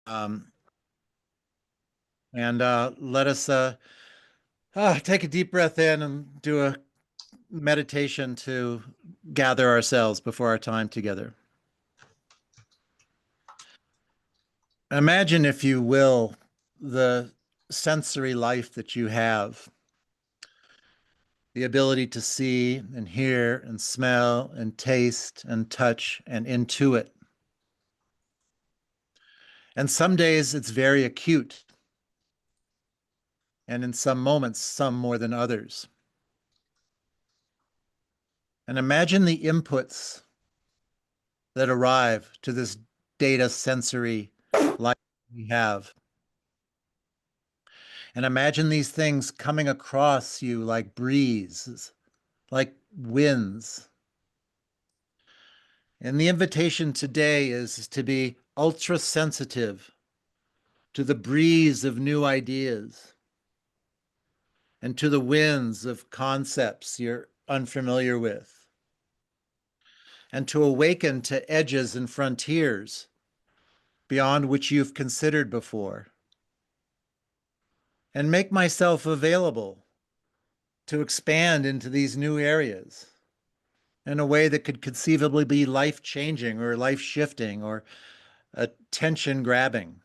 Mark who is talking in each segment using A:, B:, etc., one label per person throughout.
A: Um, and let us take a deep breath in and do a meditation to gather ourselves before our time together. Imagine, if you will, the sensory life that you have, the ability to see and hear and smell and taste and touch and intuit. And some days it's very acute, and in some moments, some more than others. And imagine the inputs that arrive to this data sensory life we have. And imagine these things coming across you like breezes, like winds. And the invitation today is to be ultra sensitive to the breeze of new ideas and to the winds of concepts you're unfamiliar with, and to awaken to edges and frontiers beyond which you've considered before, and make myself available to expand into these new areas in a way that could conceivably be life-changing or life-shifting or attention-grabbing.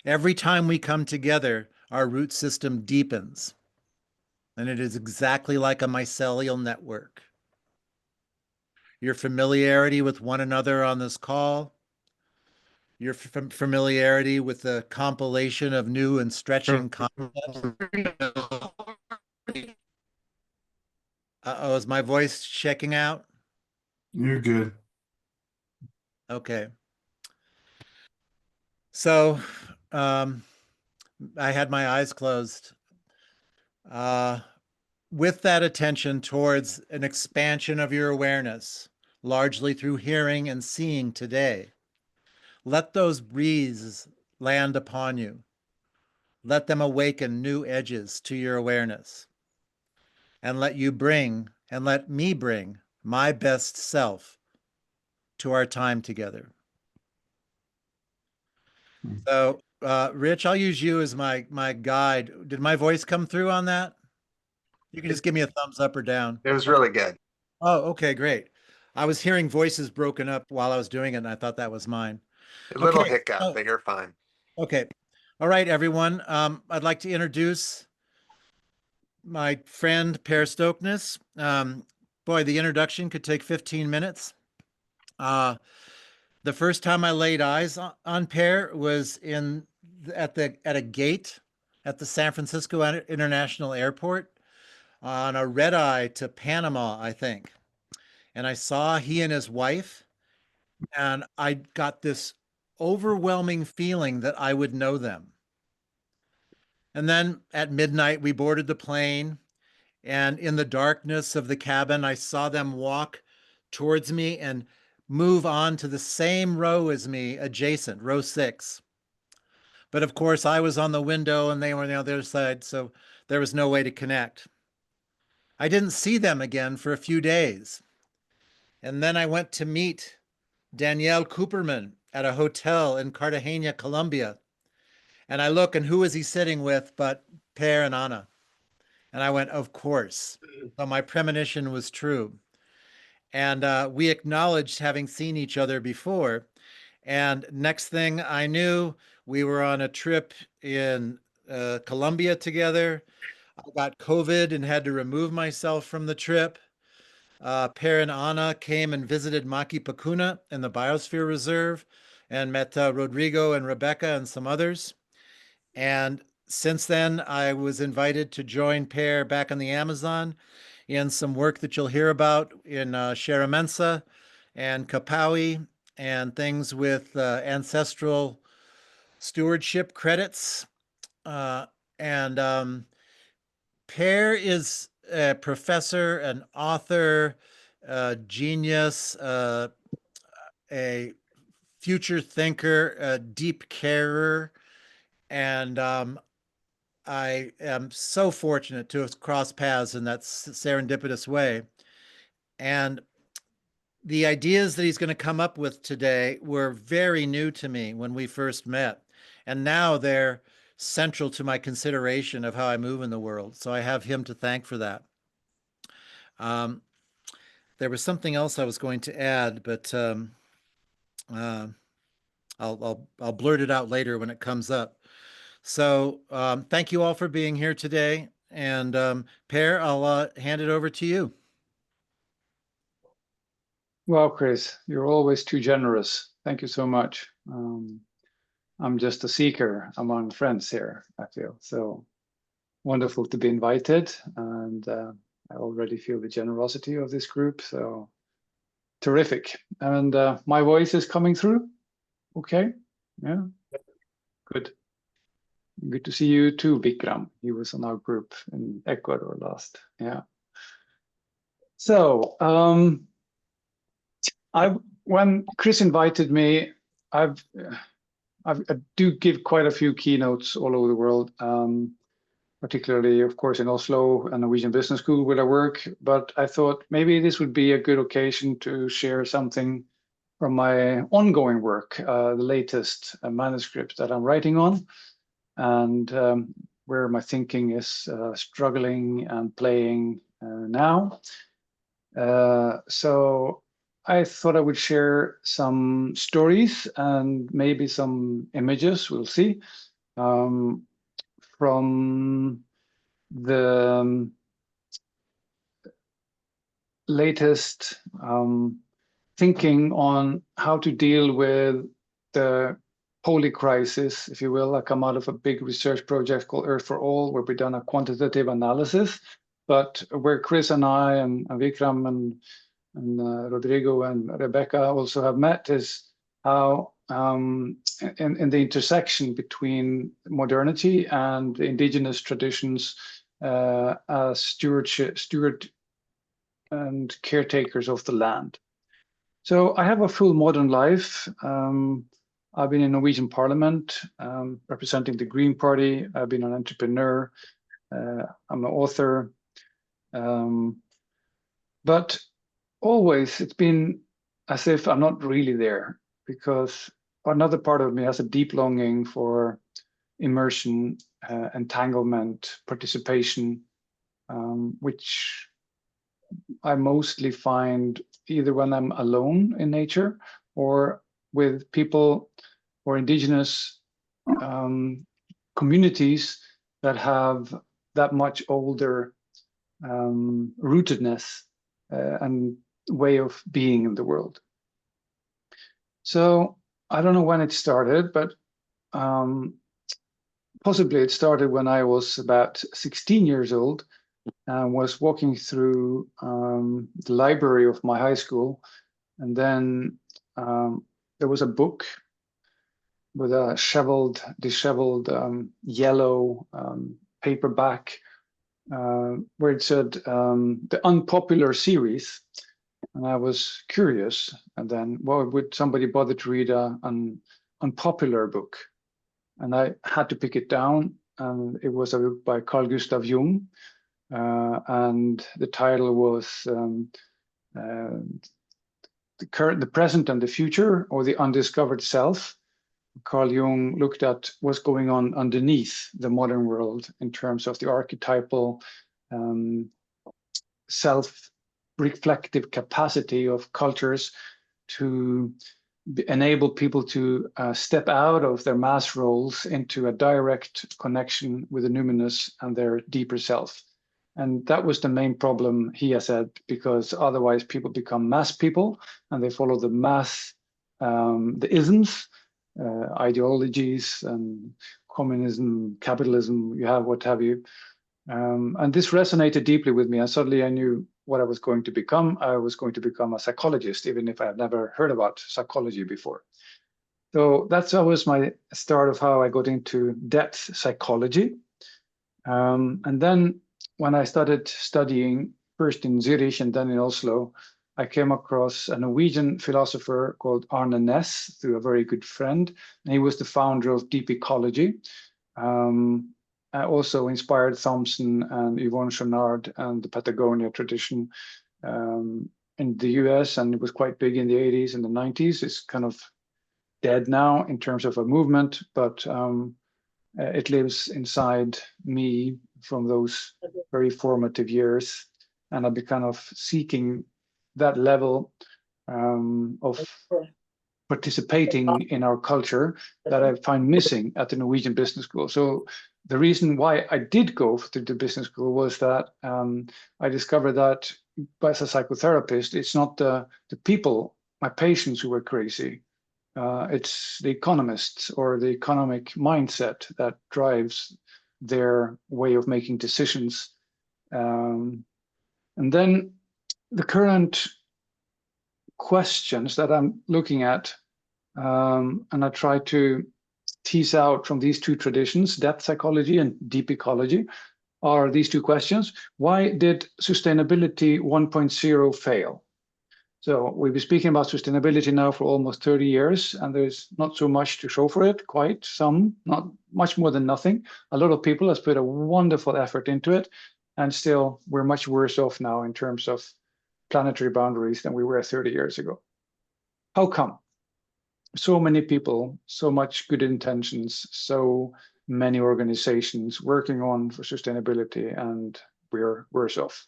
A: Every time we come together, our root system deepens, and it is exactly like a mycelial network. Your familiarity with one another on this call, your familiarity with the compilation of new and stretching concepts. Uh-oh, is my voice checking out?
B: You're good.
A: Okay. So, um, I had my eyes closed. Uh, with that attention towards an expansion of your awareness, largely through hearing and seeing today, let those breezes land upon you. Let them awaken new edges to your awareness, and let me bring my best self to our time together. So, Rich, I'll use you as my guide. Did my voice come through on that? You can
C: It,
A: just give me a thumbs up or down.
C: it was
A: Okay.
C: really good.
A: Oh, okay, great. I was hearing voices broken up while I was doing it, and I thought that was mine.
C: A little
A: Okay.
C: hiccup,
A: Oh,
C: but you're fine.
A: okay. All right, everyone. I'd like to introduce my friend Per Stoknes. Boy, the introduction could take 15 minutes. Uh, the first time I laid eyes on Per was at a gate at the San Francisco International Airport on a red eye to Panama, I think. And I saw he and his wife, and I got this overwhelming feeling that I would know them. And then at midnight, we boarded the plane, and in the darkness of the cabin, I saw them walk towards me and move on to the same row as me, adjacent, row 6. But of course, I was on the window and they were on the other side, so there was no way to connect. I didn't see them again for a few days. And then I went to meet Danielle Cooperman at a hotel in Cartagena, Colombia. And I look, and who is he sitting with but Per and Anna? And I went, of course. So my premonition was true. And we acknowledged having seen each other before. And next thing I knew, we were on a trip in Colombia together. I got COVID and had to remove myself from the trip. Per and Anna came and visited Maki Pacuna in the Biosphere Reserve and met Rodrigo and Rebecca and some others. And since then, I was invited to join Per back in the Amazon in some work that you'll hear about in Sherimensa and Kapawi and things with ancestral stewardship credits. Uh, and Per is a professor, an author, a genius, a future thinker, a deep carer, and I am so fortunate to have crossed paths in that serendipitous way. And the ideas that he's going to come up with today were very new to me when we first met. And now they're central to my consideration of how I move in the world. So I have him to thank for that. Um, there was something else I was going to add, but uh, I'll blurt it out later when it comes up. So thank you all for being here today. And Per, I'll hand it over to you.
C: Well, Chris, you're always too generous. Thank you so much. I'm just a seeker among friends here, I feel. So wonderful to be invited. And I already feel the generosity of this group. So terrific. And my voice is coming through. Okay. Yeah. Good. Good to see you too, Vikram. He was on our group in Ecuador last. Yeah. So when Chris invited me, I do give quite a few keynotes all over the world, particularly, of course, in Oslo and Norwegian Business School where I work. But I thought maybe this would be a good occasion to share something from my ongoing work, the latest manuscript that I'm writing on, and where my thinking is struggling and playing now. So I thought I would share some stories and maybe some images, we'll see, from the latest thinking on how to deal with the holy crisis, if you will. I come out of a big research project called Earth for All, where we've done a quantitative analysis, but where Chris and I and Vikram and Rodrigo and Rebecca also have met is how in the intersection between modernity and the indigenous traditions as steward and caretakers of the land. So I have a full modern life. I've been in Norwegian Parliament representing the Green Party. I've been an entrepreneur. I'm an author. But always it's been as if I'm not really there, because another part of me has a deep longing for immersion, entanglement, participation, which I mostly find either when I'm alone in nature or with people or indigenous communities that have that much older rootedness and way of being in the world. So I don't know when it started, but possibly it started when I was about 16 years old and was walking through the library of my high school. And then there was a book with a disheveled yellow paperback where it said the unpopular series. And I was curious, and then why would somebody bother to read an unpopular book? And I had to pick it down, and it was a book by Carl Gustav Jung, and the title was the present and the future, or the undiscovered self. Carl Jung looked at what's going on underneath the modern world in terms of the archetypal self-reflective capacity of cultures to enable people to step out of their mass roles into a direct connection with the numinous and their deeper self. And that was the main problem, he has said, because otherwise people become mass people and they follow the mass, the isms, ideologies and communism, capitalism, you have what have you. And this resonated deeply with me. And suddenly I knew what I was going to become. I was going to become a psychologist, even if I had never heard about psychology before. So that was my start of how I got into depth psychology. And then when I started studying, first in Zurich and then in Oslo, I came across a Norwegian philosopher called Arne Næss through a very good friend. And he was the founder of deep ecology. I also inspired Thompson and Yvonne Chouinard and the Patagonia tradition. in the US, and it was quite big in the 80s and the 90s. It's kind of dead now in terms of a movement, but it lives inside me from those very formative years. And I've been kind of seeking that level of participating in our culture that I find missing at the Norwegian Business School. So the reason why I did go to the business school was that I discovered that as a psychotherapist, it's not the people, my patients, who were crazy. It's the economists or the economic mindset that drives their way of making decisions. And then the current questions that I'm looking at, and I try to tease out from these two traditions, depth psychology and deep ecology, are these two questions. Why did sustainability 1.0 fail? So we've been speaking about sustainability now for almost 30 years, and there's not so much to show for it, quite some, not much more than nothing. A lot of people have put a wonderful effort into it, and still we're much worse off now in terms of planetary boundaries than we were 30 years ago. How come? So many people, so much good intentions, so many organizations working on for sustainability, and we're worse off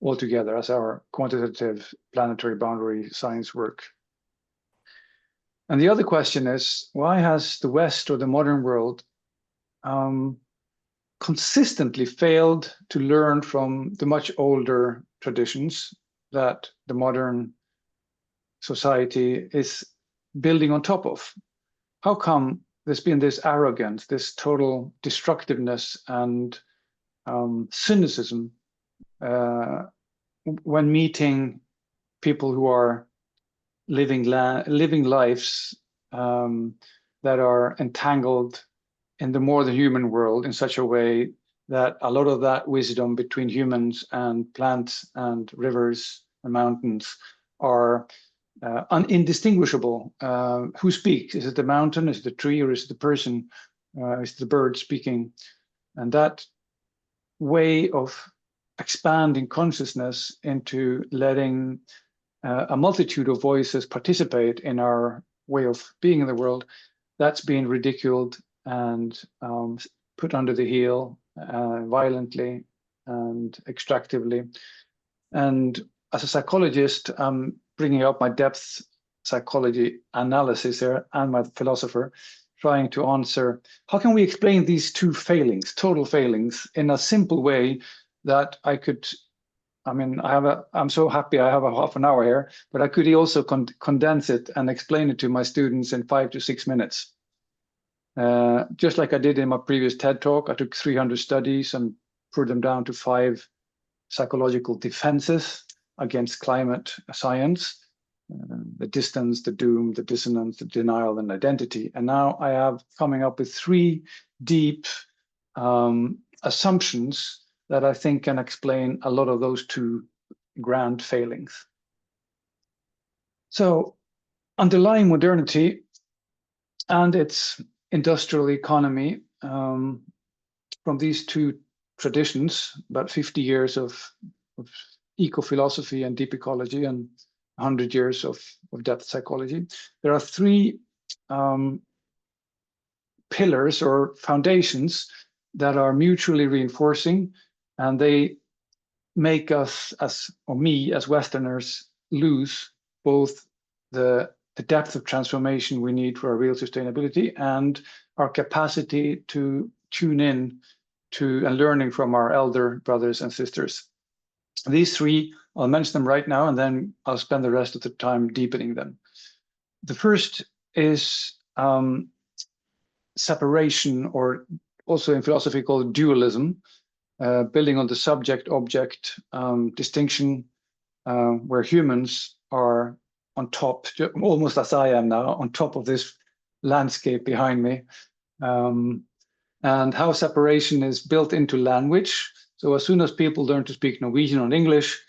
C: altogether as our quantitative planetary boundary science work. And the other question is, why has the West or the modern world consistently failed to learn from the much older traditions that the modern society is building on top of? How come there's been this arrogance, this total destructiveness and cynicism when meeting people who are living lives that are entangled in the more than human world in such a way that a lot of that wisdom between humans and plants and rivers and mountains are indistinguishable? Who speaks? Is it the mountain? Is it the tree? Or is it the person? Is it the bird speaking? And that way of expanding consciousness into letting a multitude of voices participate in our way of being in the world, that's being ridiculed and put under the heel violently and extractively. And as a psychologist, I'm bringing up my depth psychology analysis here and my philosopher, trying to answer, how can we explain these two failings, total failings, in a simple way that I could, I mean, I'm so happy I have a half an hour here, but I could also condense it and explain it to my students in 5 to 6 minutes. Just like I did in my previous TED talk, I took 300 studies and put them down to 5 psychological defenses against climate science. The distance, the doom, the dissonance, the denial, and identity. And now I have coming up with 3 deep assumptions that I think can explain a lot of those 2 grand failings. So underlying modernity and its industrial economy, from these 2 traditions, about 50 years of eco-philosophy and deep ecology and 100 years of depth psychology, there are 3 pillars or foundations that are mutually reinforcing, and they make us, me as Westerners, lose both the depth of transformation we need for a real sustainability and our capacity to tune in to and learning from our elder brothers and sisters. These 3, I'll mention them right now, and then I'll spend the rest of the time deepening them. The first is separation, or also in philosophy called dualism, building on the subject-object distinction, where humans are on top, almost as I am now, on top of this landscape behind me, and how separation is built into language. So as soon as people learn to speak Norwegian or English,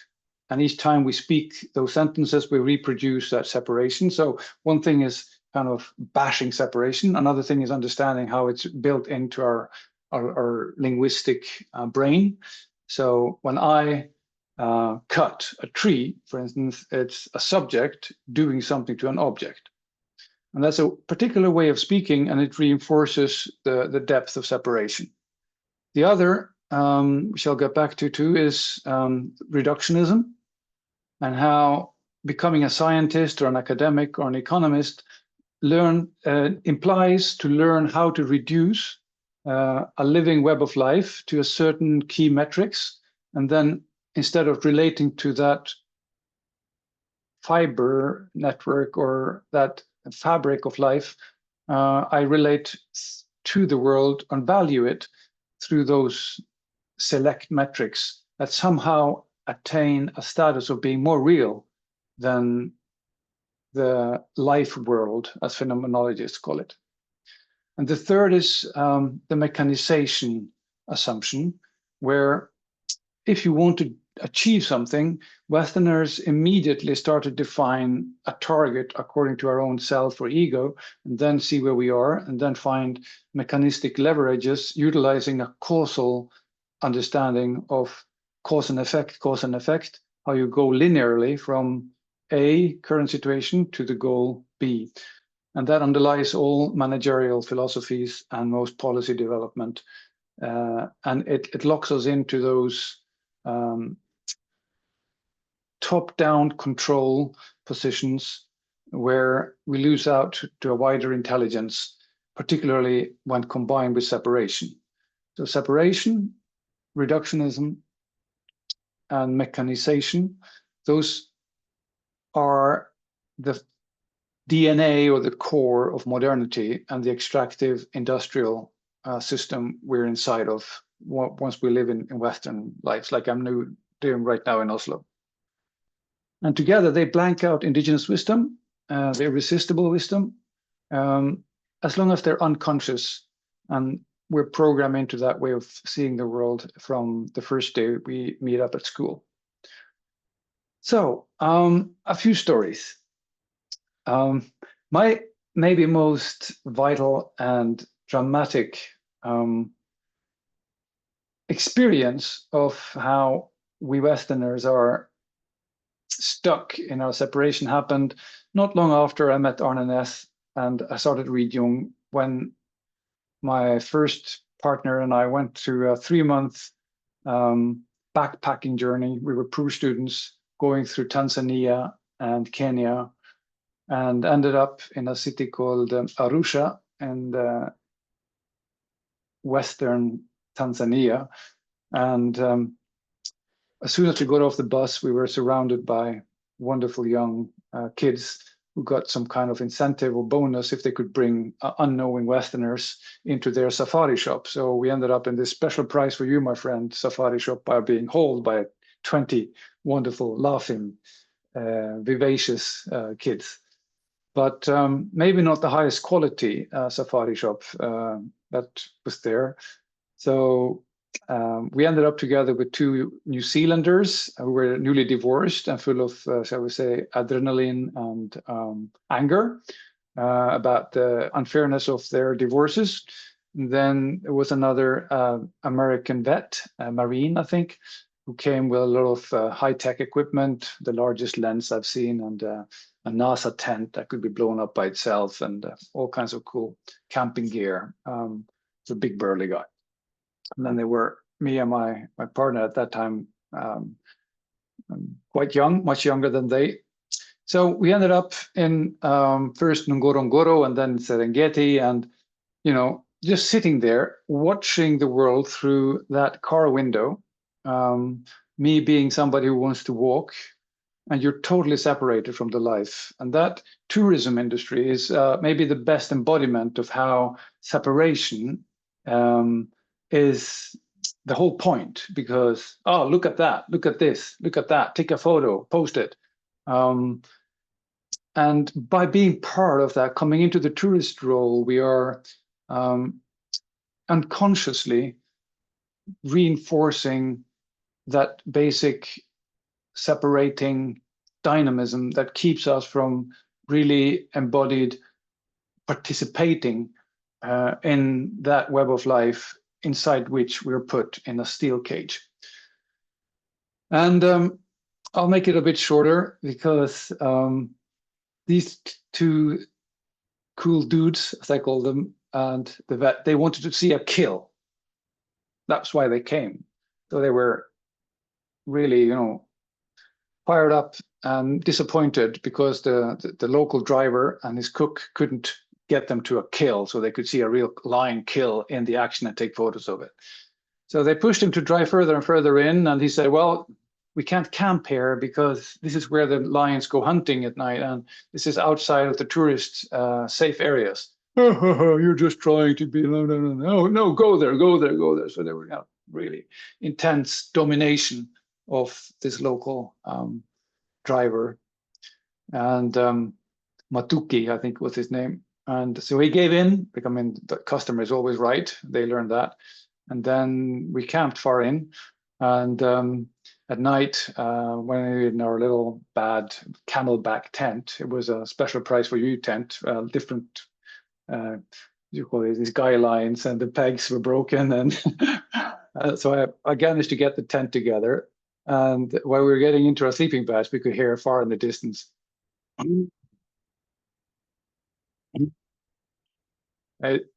C: and each time we speak those sentences, we reproduce that separation. So one thing is kind of bashing separation. Another thing is understanding how it's built into our linguistic brain. So when I cut a tree, for instance, it's a subject doing something to an object. And that's a particular way of speaking, and it reinforces the depth of separation. The other, which I'll get back to too, is reductionism, and how becoming a scientist or an academic or an economist implies to learn how to reduce a living web of life to a certain key metrics, and then instead of relating to that fiber network or that fabric of life, I relate to the world and value it through those select metrics that somehow attain a status of being more real than the life world, as phenomenologists call it. And the third is the mechanization assumption, where if you want to achieve something, Westerners immediately start to define a target according to our own self or ego, and then see where we are, and then find mechanistic leverages utilizing a causal understanding of cause and effect, how you go linearly from A, current situation, to the goal B. And that underlies all managerial philosophies and most policy development. And it locks us into those top-down control positions where we lose out to a wider intelligence, particularly when combined with separation. So separation, reductionism, and mechanization, those are the DNA or the core of modernity and the extractive industrial system we're inside of once we live in Western lives, like I'm doing right now in Oslo. And together they blank out indigenous wisdom, the irresistible wisdom, as long as they're unconscious, and we're programmed into that way of seeing the world from the first day we meet up at school. So a few stories. My maybe most vital and dramatic experience of how we Westerners are stuck in our separation happened not long after I met Arne Næss and I started Read Jung, when my first partner and I went through a 3-month backpacking journey. We were Peru students going through Tanzania and Kenya, and ended up in a city called Arusha in western Tanzania. And as soon as we got off the bus, we were surrounded by wonderful young kids who got some kind of incentive or bonus if they could bring unknowing Westerners into their safari shop. So we ended up in this special price for you, my friend, safari shop, by being hauled by 20 wonderful, laughing, vivacious kids. But maybe not the highest quality safari shop that was there. So we ended up together with 2 New Zealanders who were newly divorced and full of, shall we say, adrenaline and anger about the unfairness of their divorces. And then there was another American vet, Marine, I think, who came with a lot of high-tech equipment, the largest lens I've seen, and a NASA tent that could be blown up by itself, and all kinds of cool camping gear. It's a big burly guy. And then there were me and my partner at that time, quite young, much younger than they. So we ended up in first Ngorongoro and then Serengeti, and just sitting there watching the world through that car window. Me being somebody who wants to walk, and you're totally separated from the life. And that tourism industry is maybe the best embodiment of how separation is the whole point, because, oh, look at that, look at this, look at that, take a photo, post it. And by being part of that, coming into the tourist role, we are unconsciously reinforcing that basic separating dynamism that keeps us from really embodied participating in that web of life inside which we're put in a steel cage. And I'll make it a bit shorter because these two cool dudes, as I call them, and the vet, they wanted to see a kill. That's why they came. So they were really, fired up and disappointed because the local driver and his cook couldn't get them to a kill, so they could see a real lion kill in the action and take photos of it. So they pushed him to drive further and further in, and he said, well, we can't camp here because this is where the lions go hunting at night, and this is outside of the tourist safe areas. You're just trying to be, no, go there. So they were really intense domination of this local driver, and Matuki, I think was his name. And so he gave in, because I mean, the customer is always right. They learned that. And then we camped far in. And at night, when we were in our little bad camelback tent, it was a special price for you tent, different, you call it, these guy lines, and the pegs were broken. And so I managed to get the tent together. And while we were getting into our sleeping bags, we could hear far in the distance.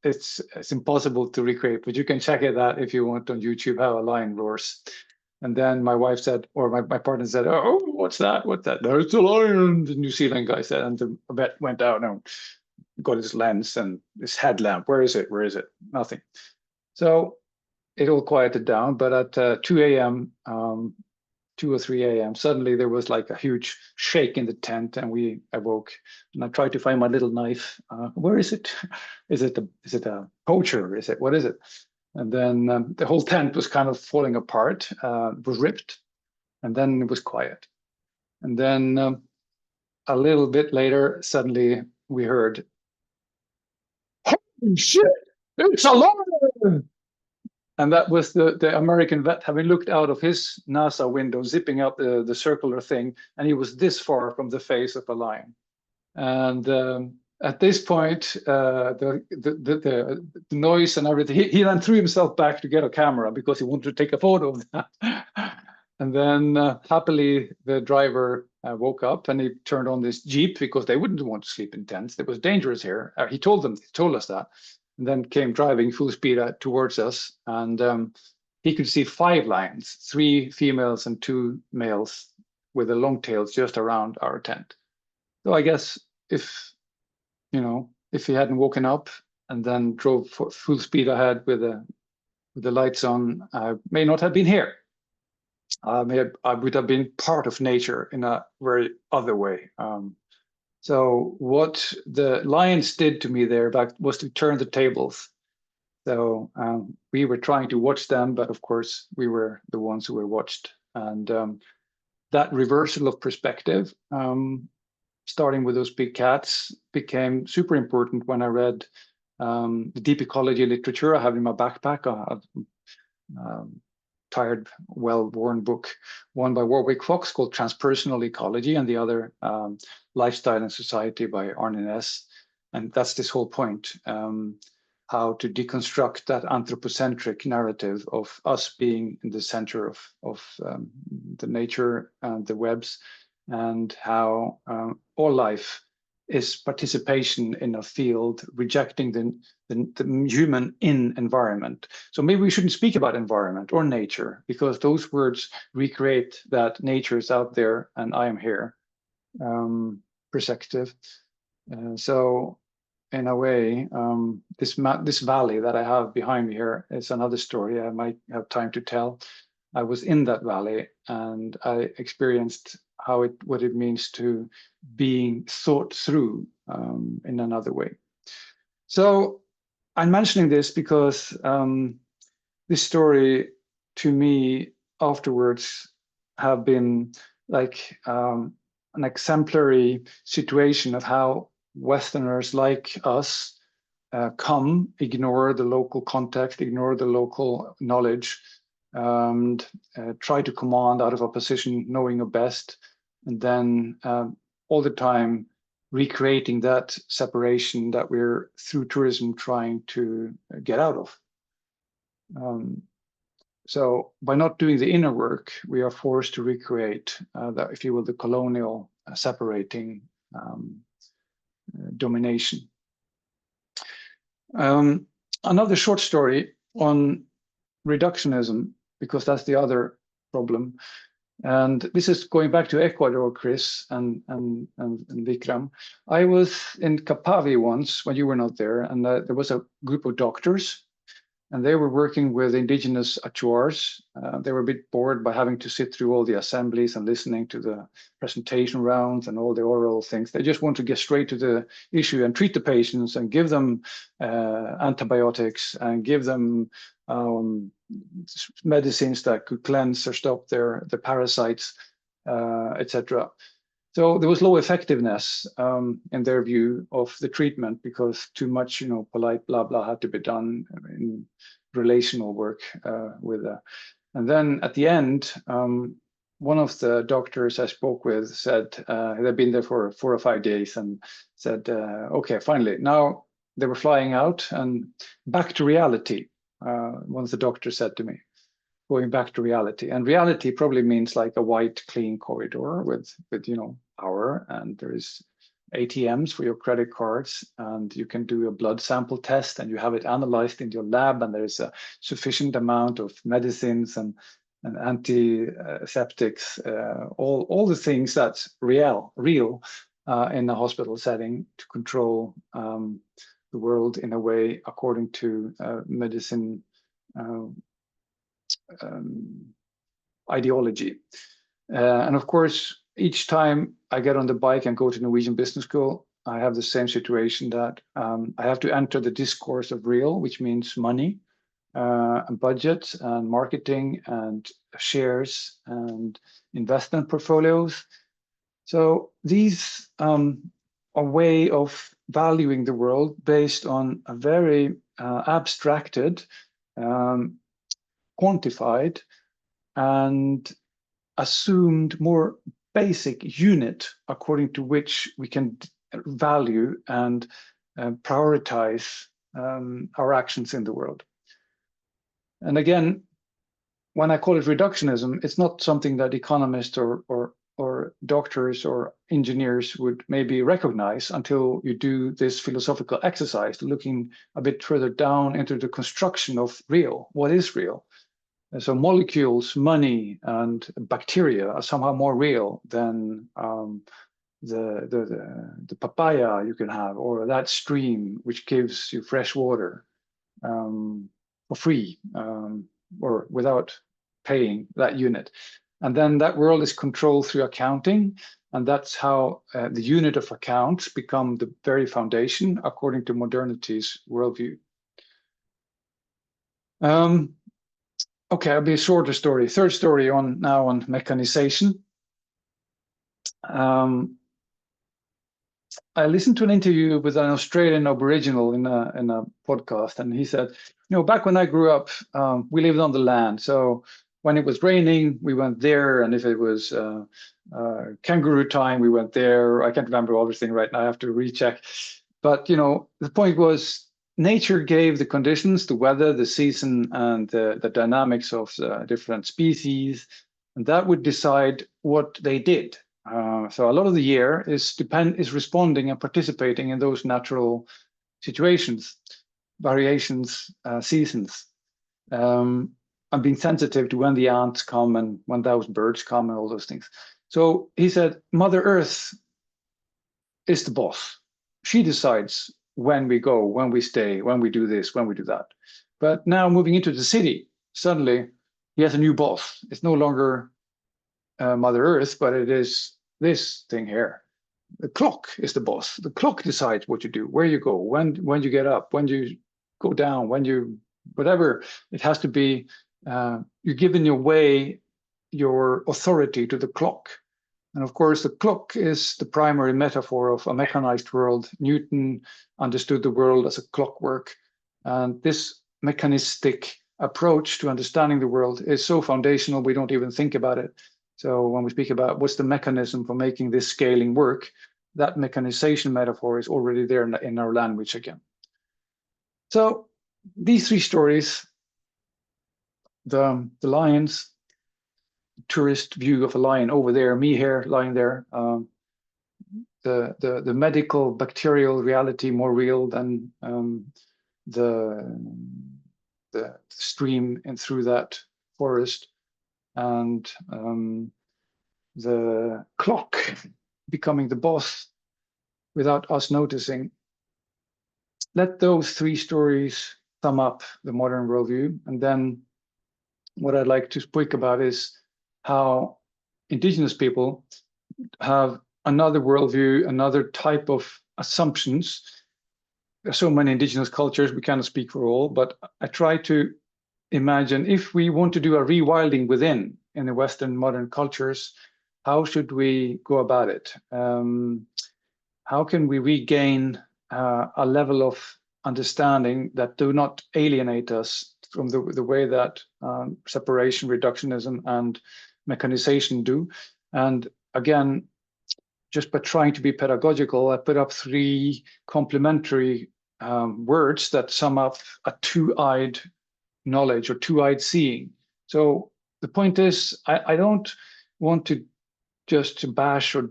C: It's impossible to recreate, but you can check it out if you want on YouTube, how a lion roars. And then my wife said, or my partner said, oh, what's that? What's that? No, it's a lion, the New Zealand guy said. And the vet went out and got his lens and his headlamp. Where is it? Where is it? Nothing. So it all quieted down. But at 2 a.m., 2 or 3 a.m., suddenly there was like a huge shake in the tent, and we awoke. And I tried to find my little knife. Where is it? Is it a poacher? What is it? And then the whole tent was kind of falling apart. It was ripped, and then it was quiet. And then a little bit later, suddenly we heard, "Holy shit! It's a lion!" And that was the American vet having looked out of his NASA window, zipping up the circular thing, and he was this far from the face of a lion. And at this point, the noise and everything, he then threw himself back to get a camera because he wanted to take a photo of that. And then happily, the driver woke up and he turned on this Jeep because they wouldn't want to sleep in tents. It was dangerous here. He told us that. And then came driving full speed towards us, and he could see 5 lions, 3 females and 2 males with the long tails just around our tent. So I guess if he hadn't woken up and then drove full speed ahead with the lights on, I may not have been here. I would have been part of nature in a very other way. So what the lions did to me there was to turn the tables. So we were trying to watch them, but of course we were the ones who were watched. And that reversal of perspective, starting with those big cats, became super important when I read the deep ecology literature I have in my backpack. Tired, well-worn book, one by Warwick Fox called Transpersonal Ecology, and the other Lifestyle and Society by Arne Næss. And that's this whole point, how to deconstruct that anthropocentric narrative of us being in the center of the nature and the webs, and how all life is participation in a field, rejecting the human in environment. So maybe we shouldn't speak about environment or nature, because those words recreate that nature is out there and I am here perspective. So in a way, this valley that I have behind me here is another story I might have time to tell. I was in that valley and I experienced what it means to being thought through in another way. So I'm mentioning this because this story to me afterwards have been like an exemplary situation of how Westerners like us ignore the local context, ignore the local knowledge, and try to command out of a position knowing the best, and then all the time recreating that separation that we're through tourism trying to get out of. So by not doing the inner work, we are forced to recreate, if you will, the colonial separating domination. Another short story on reductionism, because that's the other problem. And this is going back to Ecuador, Chris and Vikram. I was in Capavi once when you were not there, and there was a group of doctors, and they were working with indigenous Achuars. They were a bit bored by having to sit through all the assemblies and listening to the presentation rounds and all the oral things. They just want to get straight to the issue and treat the patients and give them antibiotics and give them medicines that could cleanse or stop the parasites, etc. So there was low effectiveness in their view of the treatment because too much, polite blah blah had to be done in relational work with. And then at the end, one of the doctors I spoke with said they'd been there for 4 or 5 days and said, "Okay, finally, now they were flying out and back to reality." One of the doctors said to me, going back to reality, and reality probably means like a white clean corridor with power, and there is ATMs for your credit cards, and you can do a blood sample test and you have it analyzed in your lab, and there's a sufficient amount of medicines and antiseptics, all the things that's real in a hospital setting to control the world in a way according to medicine ideology. And of course, each time I get on the bike and go to Norwegian Business School, I have the same situation that I have to enter the discourse of real, which means money, and budget and marketing and shares and investment portfolios. So these are a way of valuing the world based on a very abstracted, quantified, and assumed more basic unit according to which we can value and prioritize our actions in the world. And again, when I call it reductionism, it's not something that economists or doctors or engineers would maybe recognize until you do this philosophical exercise, looking a bit further down into the construction of real. What is real? So molecules, money, and bacteria are somehow more real than the papaya you can have, or that stream which gives you fresh water for free or without paying that unit. And then that world is controlled through accounting, and that's how the unit of accounts become the very foundation according to modernity's worldview. Okay, I'll be a shorter story. Third story on mechanization. I listened to an interview with an Australian Aboriginal in a podcast, and he said, back when I grew up, we lived on the land. So when it was raining, we went there, and if it was kangaroo time, we went there. I can't remember everything right now. I have to recheck. But the point was, nature gave the conditions, the weather, the season, and the dynamics of the different species, and that would decide what they did. So a lot of the year is responding and participating in those natural situations, variations, seasons, and being sensitive to when the ants come and when those birds come and all those things. So he said, Mother Earth is the boss. She decides when we go, when we stay, when we do this, when we do that. But now moving into the city, suddenly he has a new boss. It's no longer Mother Earth, but it is this thing here. The clock is the boss. The clock decides what you do, where you go, when you get up, when you go down, when you, whatever. It has to be, you're giving away your authority to the clock. And of course, the clock is the primary metaphor of a mechanized world. Newton understood the world as a clockwork. And this mechanistic approach to understanding the world is so foundational, we don't even think about it. So when we speak about what's the mechanism for making this scaling work, that mechanization metaphor is already there in our language again. So these three stories the lions, tourist view of a lion over there, me here, lying there, the medical bacterial reality more real than the stream and through that forest, and the clock becoming the boss without us noticing. Let those three stories sum up the modern worldview. And then what I'd like to speak about is how indigenous people have another worldview, another type of assumptions. There's so many indigenous cultures, we cannot speak for all, but I try to imagine if we want to do a rewilding within in the Western modern cultures, how should we go about it? How can we regain a level of understanding that do not alienate us from the way that separation, reductionism, and mechanization do? And again, just by trying to be pedagogical, I put up three complementary words that sum up a two-eyed knowledge or two-eyed seeing. So the point is, I don't want to just to bash or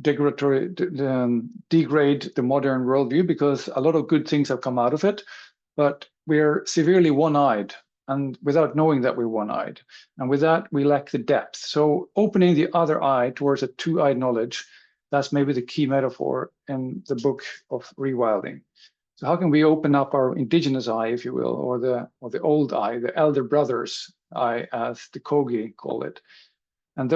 C: degrade the modern worldview, because a lot of good things have come out of it, but we're severely one-eyed, and without knowing that we're one-eyed. And with that, we lack the depth. So opening the other eye towards a two-eyed knowledge, that's maybe the key metaphor in the book of Rewilding. So how can we open up our indigenous eye, if you will, or the old eye, the elder brother's eye, as the Kogi call it? And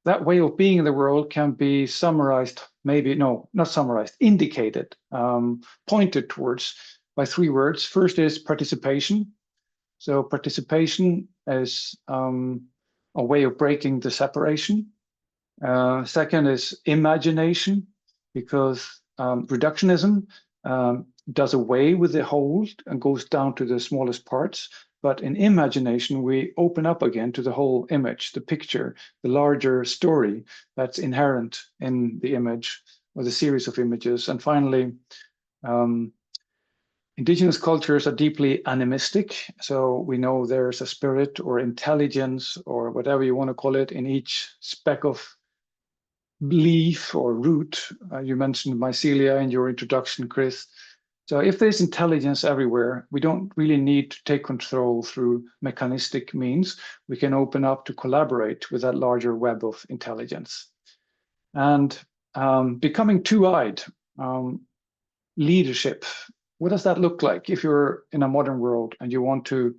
C: that way of being in the world can be summarized, maybe, no, not summarized, indicated, pointed towards by three words. First is participation. So participation is a way of breaking the separation. Second is imagination, because reductionism does away with the whole and goes down to the smallest parts. But in imagination, we open up again to the whole image, the picture, the larger story that's inherent in the image or the series of images. And finally, indigenous cultures are deeply animistic. So we know there's a spirit or intelligence or whatever you want to call it in each speck of leaf or root. You mentioned mycelia in your introduction, Chris. So if there's intelligence everywhere, we don't really need to take control through mechanistic means. We can open up to collaborate with that larger web of intelligence. And becoming two-eyed, leadership, what does that look like if you're in a modern world and you want to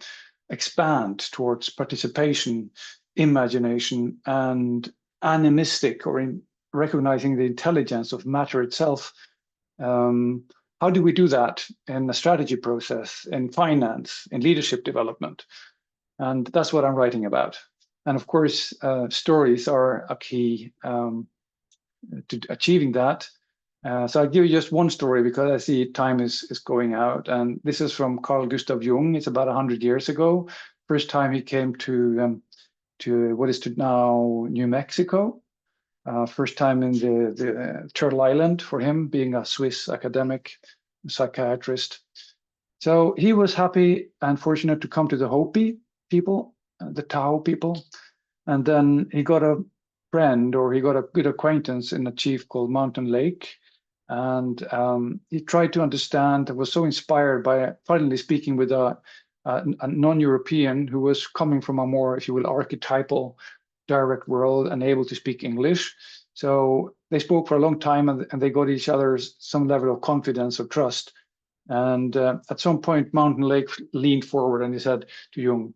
C: expand towards participation, imagination, and animistic, or in recognizing the intelligence of matter itself? How do we do that in the strategy process, in finance, in leadership development? And that's what I'm writing about. And of course, stories are a key to achieving that. So I'll give you just one story because I see time is going out. And this is from Carl Gustav Jung. It's about 100 years ago. First time he came to what is now New Mexico. First time in the Turtle Island for him, being a Swiss academic psychiatrist. So he was happy and fortunate to come to the Hopi people, the Tahoe people. And then he got a friend, or he got a good acquaintance in a chief called Mountain Lake. And he tried to understand, was so inspired by finally speaking with a non-European who was coming from a more, if you will, archetypal direct world and able to speak English. So they spoke for a long time, and they got each other some level of confidence or trust. And at some point, Mountain Lake leaned forward and he said to Jung,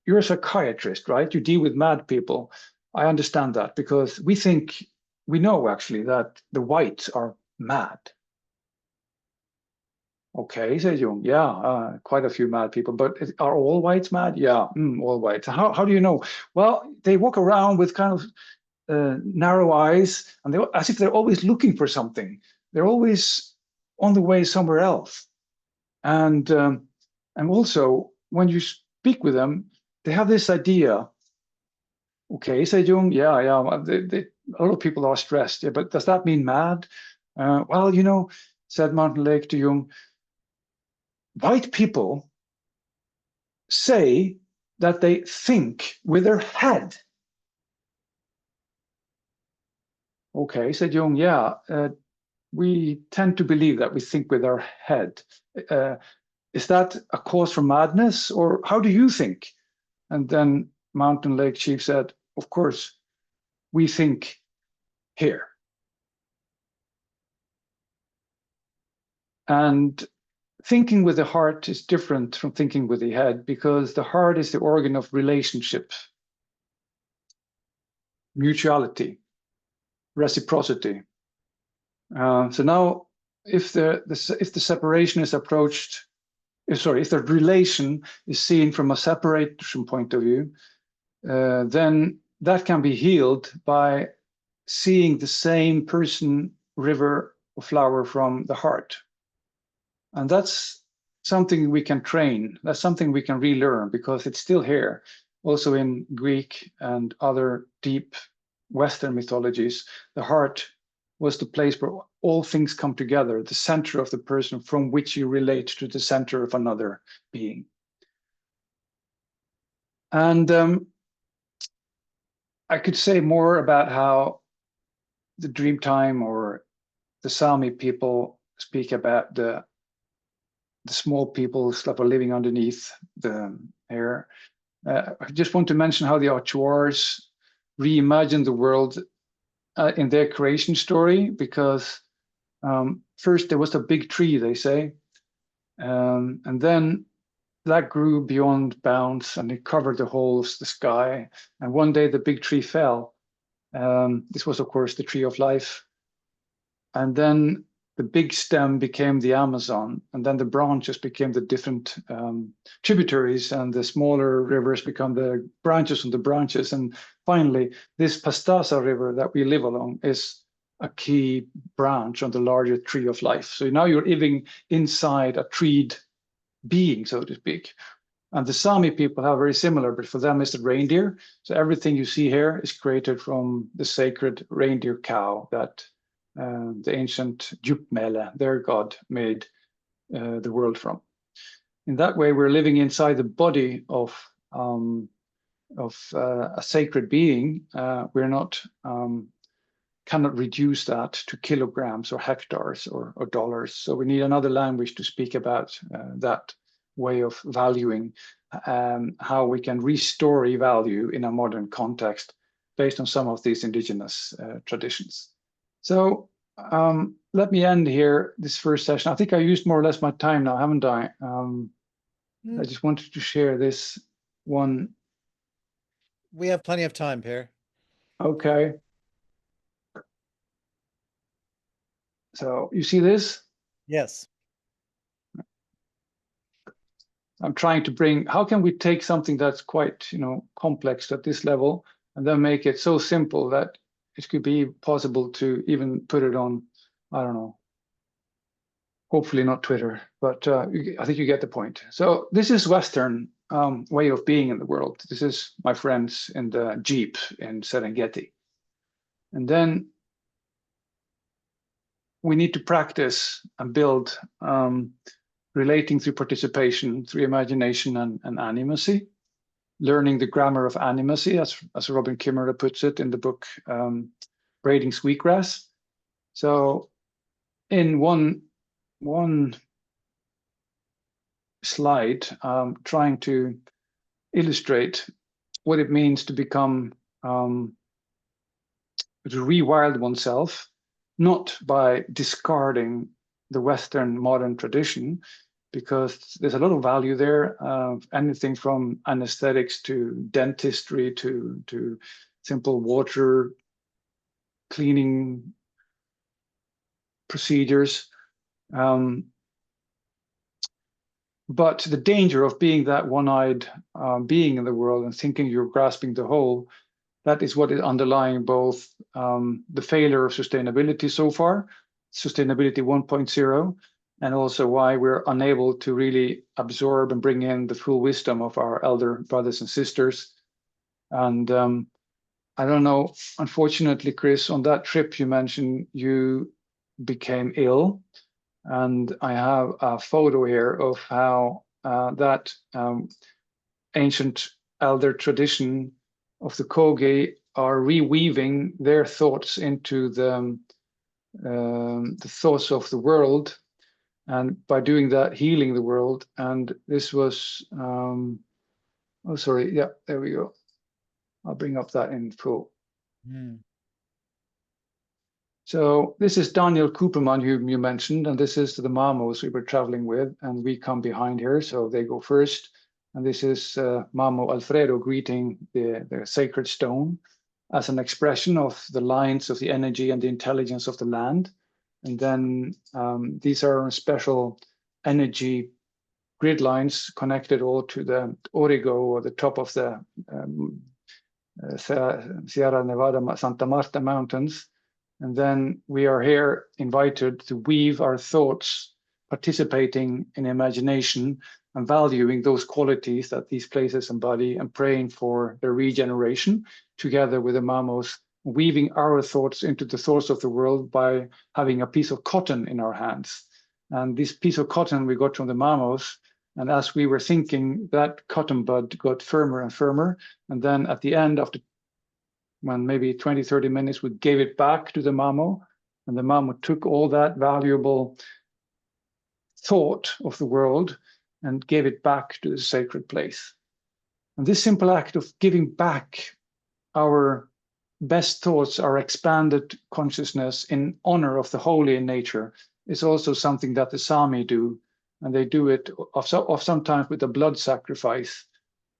C: "You're a psychiatrist, right? You deal with mad people. I understand that, because we know actually that the whites are mad." Okay, said Jung. Yeah, quite a few mad people, but are all whites mad? Yeah, all whites. How do you know? Well, they walk around with kind of narrow eyes, and as if they're always looking for something. They're always on the way somewhere else. And also, when you speak with them, they have this idea. Okay, said Jung. Yeah. A lot of people are stressed. Yeah, but does that mean mad? Well, said Mountain Lake to Jung, white people say that they think with their head. Okay, said Jung, yeah, we tend to believe that we think with our head. Is that a cause for madness, or how do you think? And then Mountain Lake Chief said, of course, we think here. And thinking with the heart is different from thinking with the head, because the heart is the organ of relationship, mutuality, reciprocity. So now, if the separation is approached, if the relation is seen from a separation point of view, then that can be healed by seeing the same person, river, or flower from the heart. And that's something we can train. That's something we can relearn, because it's still here. Also in Greek and other deep Western mythologies, the heart was the place where all things come together, the center of the person from which you relate to the center of another being. And I could say more about how the Dreamtime or the Sami people speak about the small peoples that are living underneath the air. I just want to mention how the Achuars reimagined the world in their creation story, because first there was a big tree, they say, and then that grew beyond bounds and it covered the whole of the sky. And one day the big tree fell. This was, of course, the tree of life. And then the big stem became the Amazon, and then the branches became the different tributaries, and the smaller rivers become the branches on the branches. And finally, this Pastasa River that we live along is a key branch on the larger tree of life. So now you're living inside a treed being, so to speak. And the Sami people have very similar, but for them it's the reindeer. So everything you see here is created from the sacred reindeer cow that the ancient Djupmele, their god, made the world from. In that way, we're living inside the body of a sacred being. We're not cannot reduce that to kilograms or hectares or dollars. So we need another language to speak about that way of valuing, how we can restore value in a modern context based on some of these indigenous traditions. So let me end here this first session. I think I used more or less my time now, haven't I? I just wanted to share this one.
A: We have plenty of time, Per.
C: Okay. So you see this?
A: Yes.
C: I'm trying to bring, how can we take something that's quite, complex at this level and then make it so simple that it could be possible to even put it on, I don't know, hopefully not Twitter, but I think you get the point. So this is Western way of being in the world. This is my friends in the Jeep in Serengeti. And then we need to practice and build relating through participation, through imagination and animacy, learning the grammar of animacy, as Robin Kimmerer puts it in the book Braiding Sweetgrass. So in one slide, trying to illustrate what it means to become, to rewild oneself, not by discarding the Western modern tradition, because there's a lot of value there, anything from anesthetics to dentistry to simple water cleaning procedures. But the danger of being that one-eyed being in the world and thinking you're grasping the whole, that is what is underlying both the failure of sustainability so far, sustainability 1.0, and also why we're unable to really absorb and bring in the full wisdom of our elder brothers and sisters. And I don't know, unfortunately, Chris, on that trip you mentioned you became ill. And I have a photo here of how that ancient elder tradition of the Kogi are reweaving their thoughts into the thoughts of the world, and by doing that, healing the world. And this was, oh, sorry, yeah, there we go. I'll bring up that in full. So this is Daniel Cooperman, whom you mentioned, and this is the Mamos we were traveling with, and we come behind here, so they go first. And this is Mamo Alfredo greeting the sacred stone as an expression of the lines of the energy and the intelligence of the land. And then these are special energy grid lines connected all to the Origo, or the top of the Sierra Nevada Santa Marta Mountains. And then we are here invited to weave our thoughts, participating in imagination and valuing those qualities that these places embody, and praying for their regeneration together with the Mamos, weaving our thoughts into the thoughts of the world by having a piece of cotton in our hands. And this piece of cotton we got from the Mamos, and as we were thinking, that cotton bud got firmer and firmer. And then at the end, after when maybe 20, 30 minutes, we gave it back to the Mamo, and the Mamo took all that valuable thought of the world and gave it back to the sacred place. And this simple act of giving back our best thoughts, our expanded consciousness in honor of the holy in nature, is also something that the Sami do. And they do it sometimes with a blood sacrifice.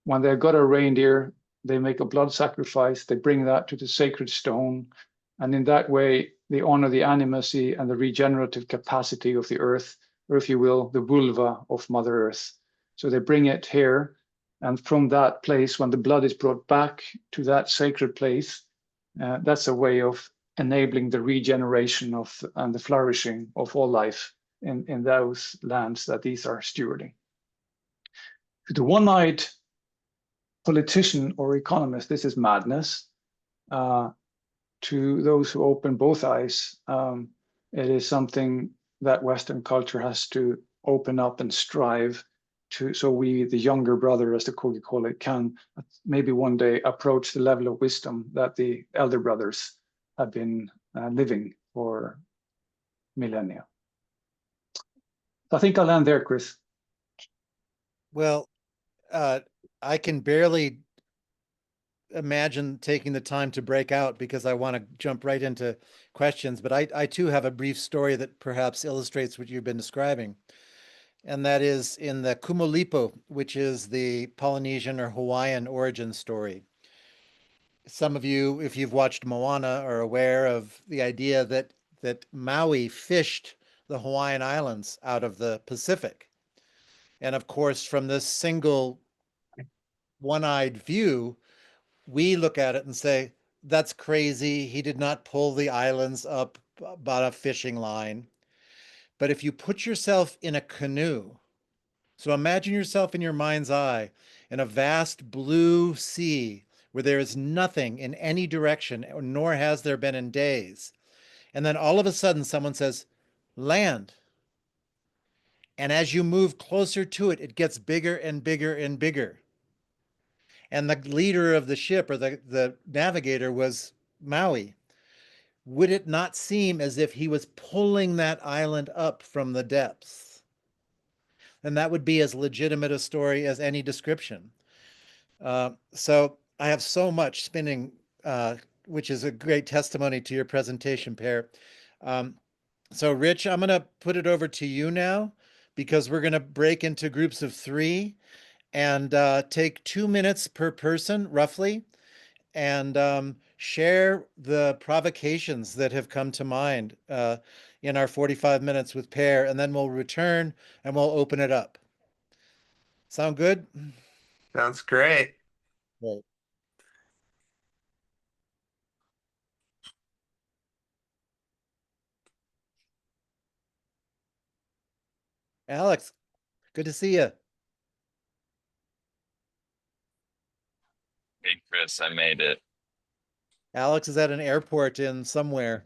C: When they've got a reindeer, they make a blood sacrifice, they bring that to the sacred stone, and in that way, they honor the animacy and the regenerative capacity of the earth, or if you will, the vulva of Mother Earth. So they bring it here, and from that place, when the blood is brought back to that sacred place, that's a way of enabling the regeneration of and the flourishing of all life in those lands that these are stewarding. To the one-eyed politician or economist, this is madness. To those who open both eyes, it is something that Western culture has to open up and strive to, so we, the younger brother, as the Kogi call it, can maybe one day approach the level of wisdom that the elder brothers have been living for millennia. I think I'll end there, Chris.
A: Well, I can barely imagine taking the time to break out because I want to jump right into questions, but I too have a brief story that perhaps illustrates what you've been describing. And that is in the Kumulipo, which is the Polynesian or Hawaiian origin story. Some of you, if you've watched Moana, are aware of the idea that Maui fished the Hawaiian Islands out of the Pacific. And of course, from this single one-eyed view, we look at it and say, that's crazy. He did not pull the islands up about a fishing line. But if you put yourself in a canoe, so imagine yourself in your mind's eye in a vast blue sea where there is nothing in any direction, nor has there been in days. And then all of a sudden someone says, land. And as you move closer to it, it gets bigger and bigger and bigger. And the leader of the ship, or the navigator, was Maui. Would it not seem as if he was pulling that island up from the depths? And that would be as legitimate a story as any description. So I have so much spinning, which is a great testimony to your presentation, Per. So Rich, I'm going to put it over to you now, because we're going to break into groups of 3 and take 2 minutes per person, roughly, and share the provocations that have come to mind in our 45 minutes with Per, and then we'll return and we'll open it up. Sound good?
D: Sounds great.
A: Great. Alex, good to see you.
E: Hey, Chris, I made it.
A: Alex is at an airport in somewhere.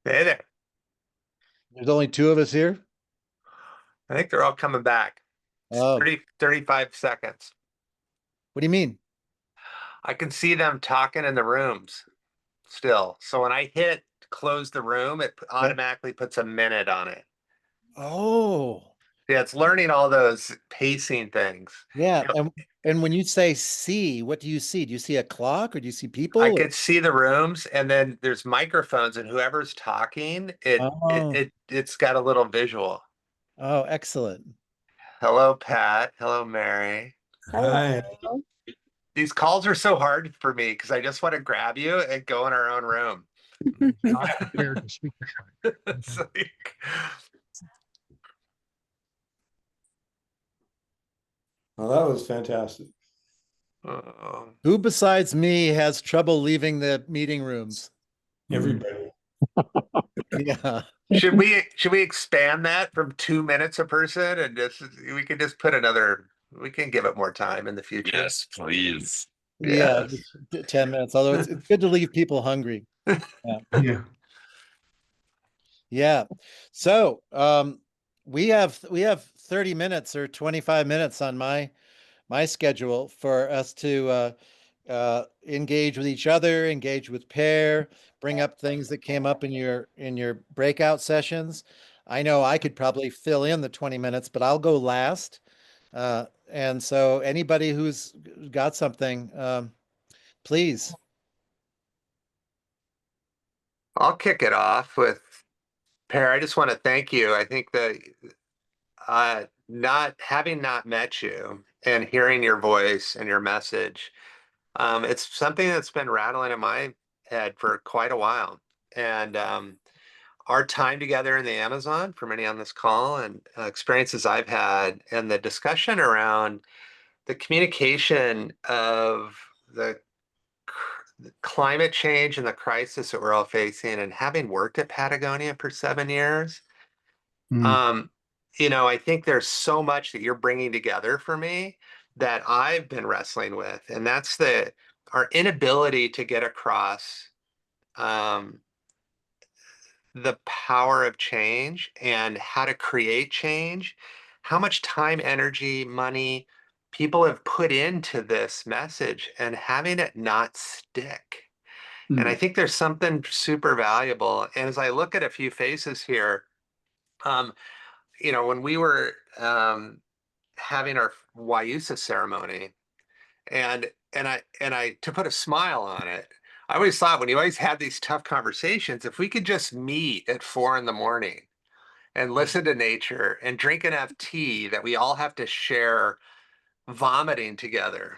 D: Hey there.
A: There's only two of us here.
D: I think they're all coming back. It's
A: Oh,
D: 35 seconds.
A: what do you mean?
D: I can see them talking in the rooms still. So when I hit close the room, it automatically puts a minute on it.
A: Oh,
D: Yeah, it's learning all those pacing things.
A: yeah.
D: You know,
A: And when you say see, what do you see? Do you see a clock or do you see
D: I
A: people?
D: could see the rooms, and then there's microphones, and whoever's talking,
A: Oh,
D: it's got a little visual.
A: oh, excellent.
D: Hello, Pat. Hello, Mary.
B: Hi.
D: These calls are so hard for me because I just want to grab you and go in our own room.
E: Not prepared to speak.
D: It's like,
B: Well, that was fantastic.
D: oh.
A: Who besides me has trouble leaving the meeting rooms?
B: Everybody.
A: Yeah.
D: Should we expand that from 2 minutes a person and just we can just put another, we can give it more time in the future.
F: Yes, please.
A: Yeah,
D: Yes.
A: just 10 minutes. Although it's good to leave people hungry.
B: Yeah.
A: Yeah. So, we have 30 minutes or 25 minutes on my schedule for us to engage with each other, engage with pair, bring up things that came up in your breakout sessions. I know I could probably fill in the 20 minutes, but I'll go last. And so anybody who's got something, please.
D: I'll kick it off with Per. I just want to thank you. I think that not met you and hearing your voice and your message, it's something that's been rattling in my head for quite a while. And our time together in the Amazon for many on this call and experiences I've had and the discussion around the communication of the climate change and the crisis that we're all facing, and having worked at Patagonia for 7 years,
B: Mm.
D: I think there's so much that you're bringing together for me that I've been wrestling with, and that's our inability to get across um, the power of change and how to create change, how much time, energy, money people have put into this message and having it not stick. And I think there's something super valuable. And as I look at a few faces here, um, when we were having our Wayusa ceremony, and I to put a smile on it, I always thought when you always had these tough conversations, if we could just meet at 4 in the morning and listen to nature and drink enough tea that we all have to share vomiting together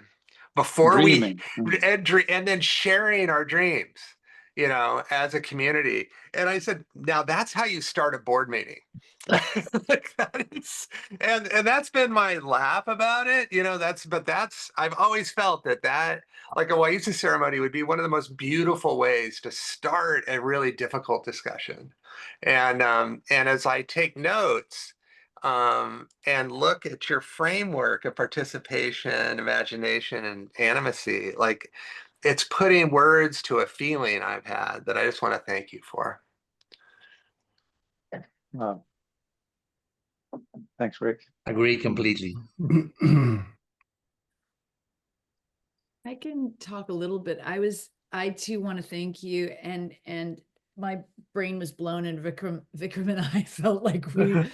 D: before
C: Dreaming.
D: and then sharing our dreams, as a community. And I said, now that's how you start a board meeting. Like that is, and that's been my laugh about it, but I've always felt that like a Waiusa ceremony would be one of the most beautiful ways to start a really difficult discussion. And as I take notes, and look at your framework of participation, imagination, and animacy, like it's putting words to a feeling I've had that I just want to thank you for.
C: Wow. Thanks, Rick.
F: Agree completely.
G: I can talk a little bit. I too want to thank you, and my brain was blown, and Vikram and I felt like we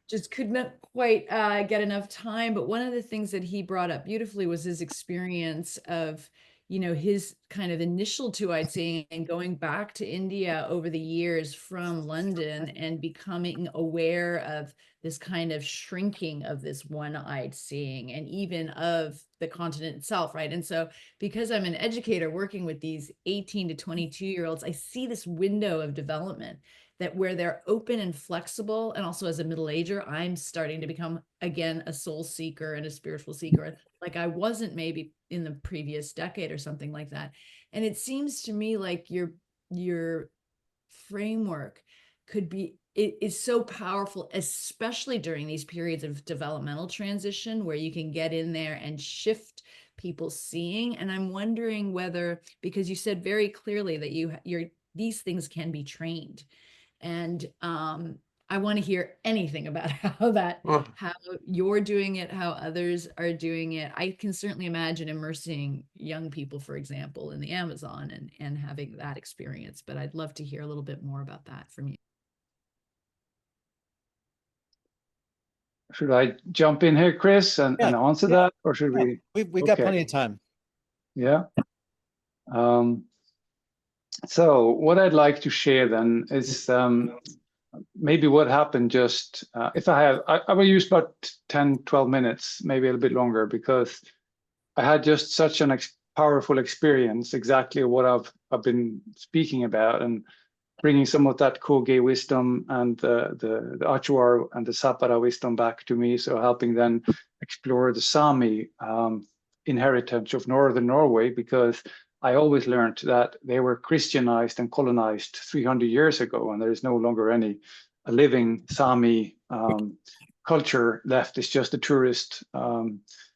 G: just could not quite get enough time. But one of the things that he brought up beautifully was his experience of, his kind of initial two-eyed seeing and going back to India over the years from London and becoming aware of this kind of shrinking of this one-eyed seeing and even of the continent itself, right? And so because I'm an educator working with these 18 to 22-year-olds, I see this window of development that where they're open and flexible. And also as a middle ager, I'm starting to become, again, a soul seeker and a spiritual seeker, like I wasn't maybe in the previous decade or something like that. And it seems to me like your framework it is so powerful, especially during these periods of developmental transition where you can get in there and shift people's seeing. And I'm wondering whether, because you said very clearly that these things can be trained. And I want to hear anything about how you're doing it, how others are doing it. I can certainly imagine immersing young people, for example, in the Amazon and having that experience, but I'd love to hear a little bit more about that from you.
C: Should I jump in here, Chris, and answer that, or should we?
A: We've got plenty of time.
C: Yeah. So what I'd like to share then is maybe what happened just, if I will use about 10, 12 minutes, maybe a little bit longer, because I had just such an powerful experience, exactly what I've been speaking about, and bringing some of that Kogi wisdom and the Achuar and the Sapara wisdom back to me. So helping then explore the Sami inheritance of Northern Norway, because I always learned that they were Christianized and colonized 300 years ago, and there is no longer any living Sami culture left. It's just the tourist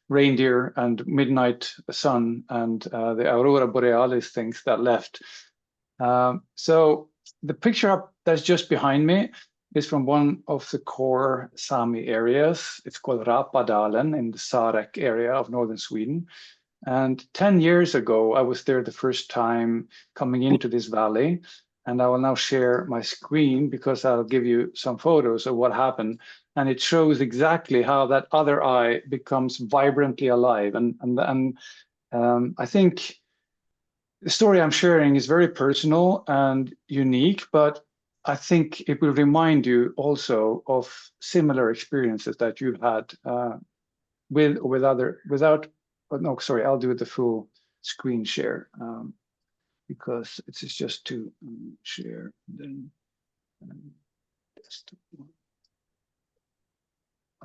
C: reindeer and midnight sun and the aurora borealis things that left. So the picture that's just behind me is from one of the core Sami areas. It's called Rapadalen in the Sarek area of northern Sweden. And 10 years ago, I was there the first time coming into this valley. And I will now share my screen because I'll give you some photos of what happened. And it shows exactly how that other eye becomes vibrantly alive. And I think the story I'm sharing is very personal and unique, but I think it will remind you also of similar experiences that you've had I'll do the full screen share because it's just to share. Then,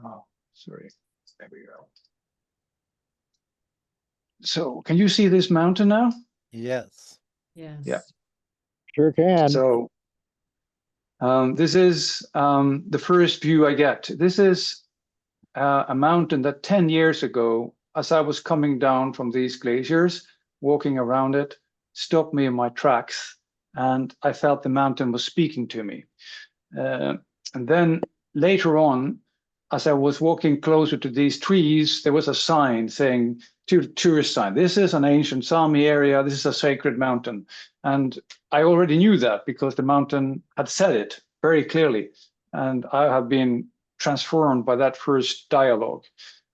C: oh, sorry, there we go. So can you see this mountain now?
A: Yes.
G: Yes.
C: Yeah.
E: Sure can.
C: So this is the first view I get. This is a mountain that 10 years ago, as I was coming down from these glaciers, walking around it, stopped me in my tracks, and I felt the mountain was speaking to me. And then later on, as I was walking closer to these trees, there was a sign saying, tourist sign, this is an ancient Sami area, this is a sacred mountain. And I already knew that because the mountain had said it very clearly. And I have been transformed by that first dialogue.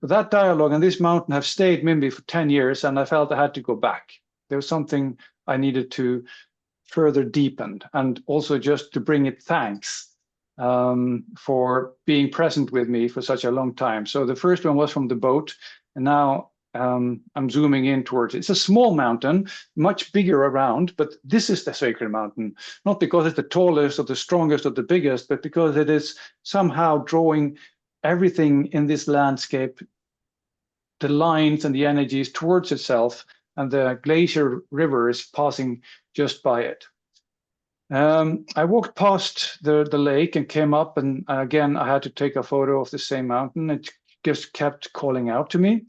C: But that dialogue and this mountain have stayed with me for 10 years, and I felt I had to go back. There was something I needed to further deepen, and also just to bring it thanks for being present with me for such a long time. So the first one was from the boat, and now I'm zooming in towards it. It's a small mountain, much bigger around, but this is the sacred mountain, not because it's the tallest or the strongest or the biggest, but because it is somehow drawing everything in this landscape, the lines and the energies towards itself, and the glacier river is passing just by it. I walked past the lake and came up, and again, I had to take a photo of the same mountain. It just kept calling out to me.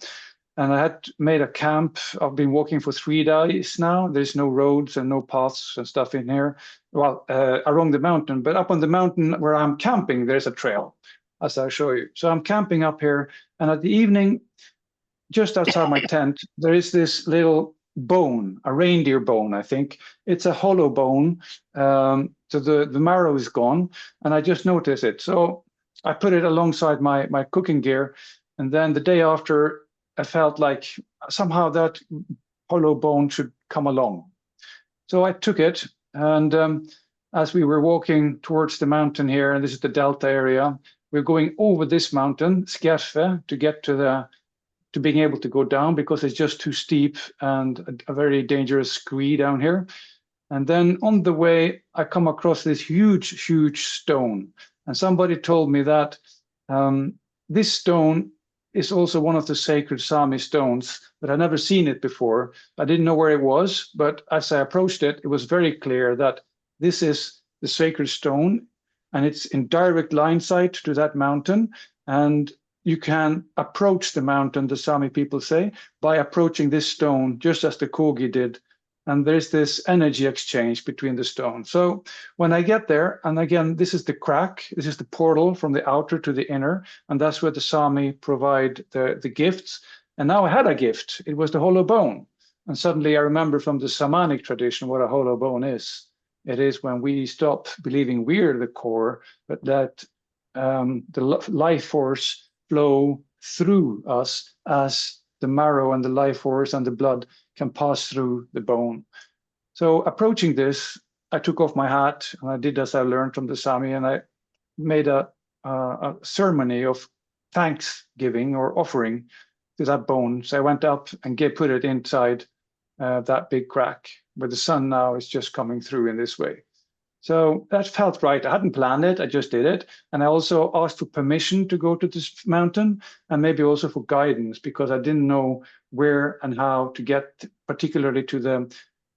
C: And I had made a camp. I've been walking for 3 days now. There's no roads and no paths and stuff in here, well, along the mountain. But up on the mountain where I'm camping, there's a trail, as I'll show you. So I'm camping up here. And at the evening, just outside my tent, there is this little bone, a reindeer bone, I think. It's a hollow bone. So the marrow is gone. And I just noticed it. So I put it alongside my cooking gear. And then the day after, I felt like somehow that hollow bone should come along. So I took it, and as we were walking towards the mountain here, and this is the delta area, we're going over this mountain, Skjerve, to get to being able to go down because it's just too steep and a very dangerous scree down here. And then on the way, I come across this huge, huge stone. And somebody told me that this stone is also one of the sacred Sami stones, but I'd never seen it before. I didn't know where it was, but as I approached it, it was very clear that this is the sacred stone, and it's in direct line sight to that mountain. And you can approach the mountain, the Sami people say, by approaching this stone, just as the Kogi did and there's this energy exchange between the stones. So when I get there, and again, this is the crack, this is the portal from the outer to the inner, and that's where the Sami provide the gifts. And now I had a gift. It was the hollow bone. And suddenly I remember from the shamanic tradition what a hollow bone is. It is when we stop believing we're the core, but that the life force flow through us as the marrow and the life force and the blood can pass through the bone. So approaching this, I took off my hat and I did as I learned from the Sami, and I made a ceremony of thanksgiving or offering to that bone. So I went up and put it inside that big crack where the sun now is just coming through in this way. So that felt right. I hadn't planned it, I just did it. And I also asked for permission to go to this mountain, and maybe also for guidance, because I didn't know where and how to get particularly to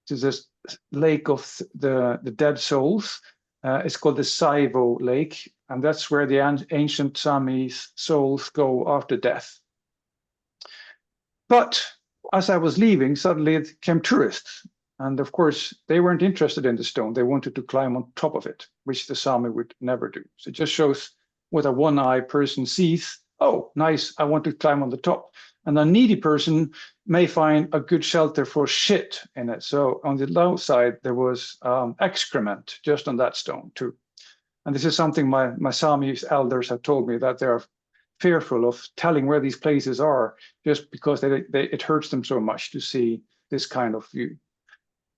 C: this lake of the dead souls. It's called the Saivo Lake, and that's where the ancient Sami souls go after death. But as I was leaving, suddenly it came tourists. And of course, they weren't interested in the stone. They wanted to climb on top of it, which the Sami would never do. So it just shows what a one-eyed person sees. Oh, nice, I want to climb on the top. And a needy person may find a good shelter for shit in it. So on the low side, there was excrement just on that stone too. And this is something my Sami elders have told me, that they're fearful of telling where these places are just because it hurts them so much to see this kind of view.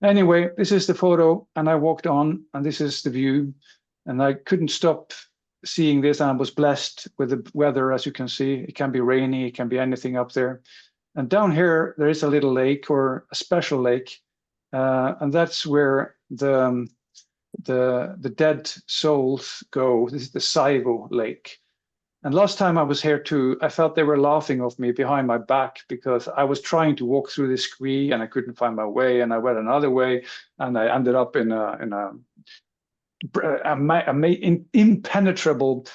C: Anyway, this is the photo, and I walked on, and this is the view, and I couldn't stop seeing this, and I was blessed with the weather. As you can see, it can be rainy, it can be anything up there. And down here, there is a little lake, or a special lake, and that's where the dead souls go. This is the Saivo Lake. And last time I was here too, I felt they were laughing of me behind my back because I was trying to walk through this scree and I couldn't find my way, and I went another way, and I ended up in an impenetrable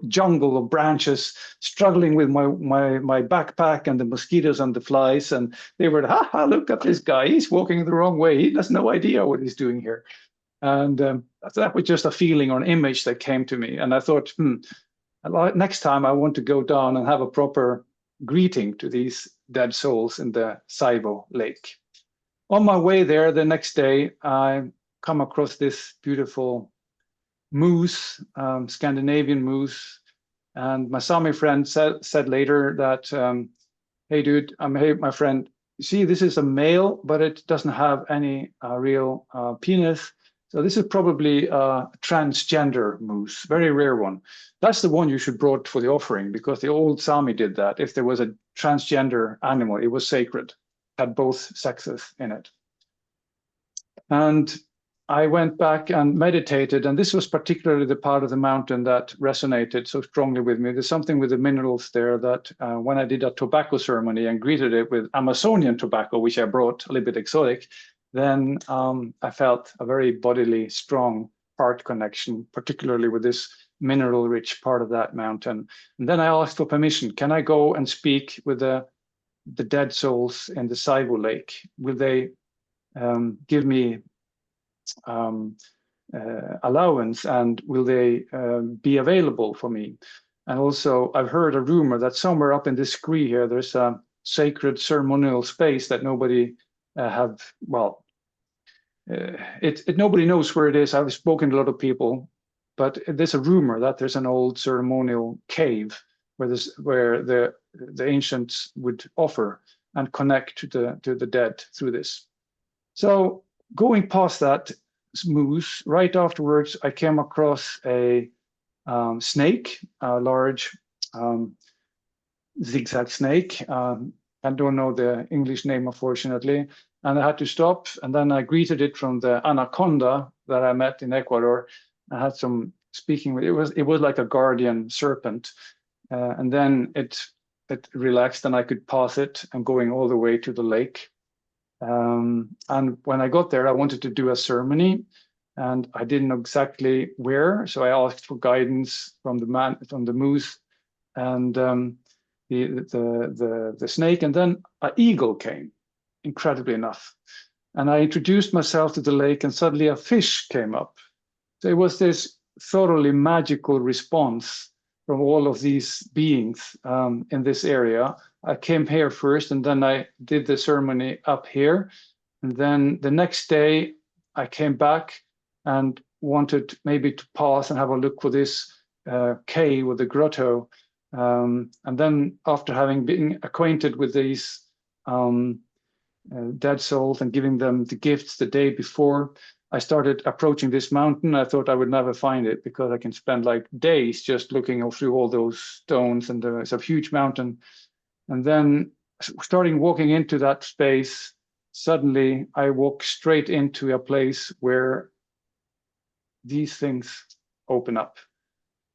C: jungle of branches, struggling with my backpack and the mosquitoes and the flies. And they were, ha, look at this guy, he's walking the wrong way. He has no idea what he's doing here. And that was just a feeling or an image that came to me. And I thought, next time I want to go down and have a proper greeting to these dead souls in the Saivo Lake. On my way there the next day, I come across this beautiful moose, Scandinavian moose. And my Sami friend said later that, hey dude, hey my friend, you see this is a male, but it doesn't have any real penis. So this is probably a transgender moose, very rare one. That's the one you should brought for the offering, because the old Sami did that. If there was a transgender animal, it was sacred, had both sexes in it. And I went back and meditated, and this was particularly the part of the mountain that resonated so strongly with me. There's something with the minerals there that when I did a tobacco ceremony and greeted it with Amazonian tobacco, which I brought, a little bit exotic, then I felt a very bodily, strong heart connection, particularly with this mineral-rich part of that mountain. And then I asked for permission. Can I go and speak with the dead souls in the Saivo Lake? Will they give me allowance, and will they be available for me? And also, I've heard a rumor that somewhere up in this scree here, there's a sacred ceremonial space that nobody nobody knows where it is. I've spoken to a lot of people, but there's a rumor that there's an old ceremonial cave where the ancients would offer and connect to the dead through this. So going past that moose, right afterwards, I came across a snake, a large zigzag snake. I don't know the English name, unfortunately, and I had to stop. And then I greeted it from the anaconda that I met in Ecuador. I had some speaking with it. It was like a guardian serpent, and then it relaxed, and I could pass it and going all the way to the lake. And when I got there, I wanted to do a ceremony, and I didn't know exactly where, so I asked for guidance from the moose, and the snake, and then an eagle came, incredibly enough. And I introduced myself to the lake, and suddenly a fish came up. So it was this thoroughly magical response from all of these beings in this area. I came here first, and then I did the ceremony up here. And then the next day, I came back and wanted maybe to pause and have a look for this cave or the grotto. And then after having been acquainted with these dead souls and giving them the gifts the day before, I started approaching this mountain. I thought I would never find it because I can spend like days just looking through all those stones, and it's a huge mountain. And then starting walking into that space, suddenly I walk straight into a place where these things open up.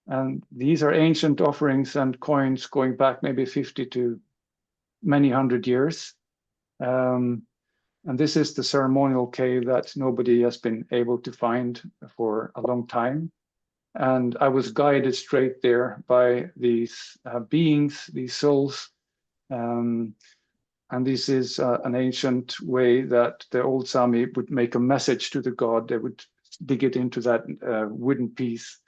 C: And these are ancient offerings and coins going back maybe 50 to many hundred years. And this is the ceremonial cave that nobody has been able to find for a long time. And I was guided straight there by these beings, these souls. And this is an ancient way that the old Sami would make a message to the god. They would dig it into that wooden piece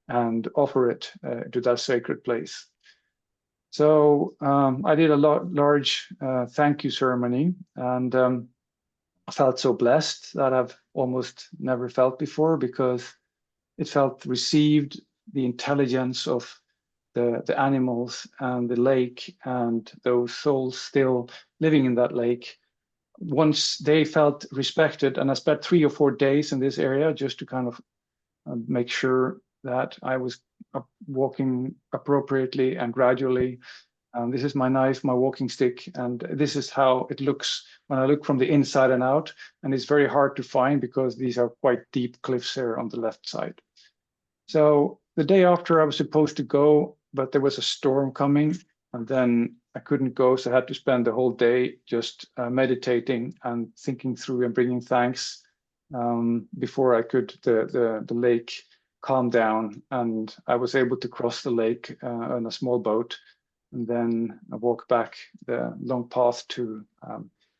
C: and offer it to that sacred place. So I did a large thank you ceremony, and I felt so blessed that I've almost never felt before, because it felt received, the intelligence of the animals and the lake and those souls still living in that lake. Once they felt respected, and I spent 3 or 4 days in this area just to kind of make sure that I was walking appropriately and gradually. This is my knife, my walking stick, and this is how it looks when I look from the inside and out. And it's very hard to find because these are quite deep cliffs here on the left side. So the day after I was supposed to go, but there was a storm coming, and then I couldn't go. So I had to spend the whole day just meditating and thinking through and bringing thanks before I could, the lake calm down. And I was able to cross the lake on a small boat. And then I walk back the long path to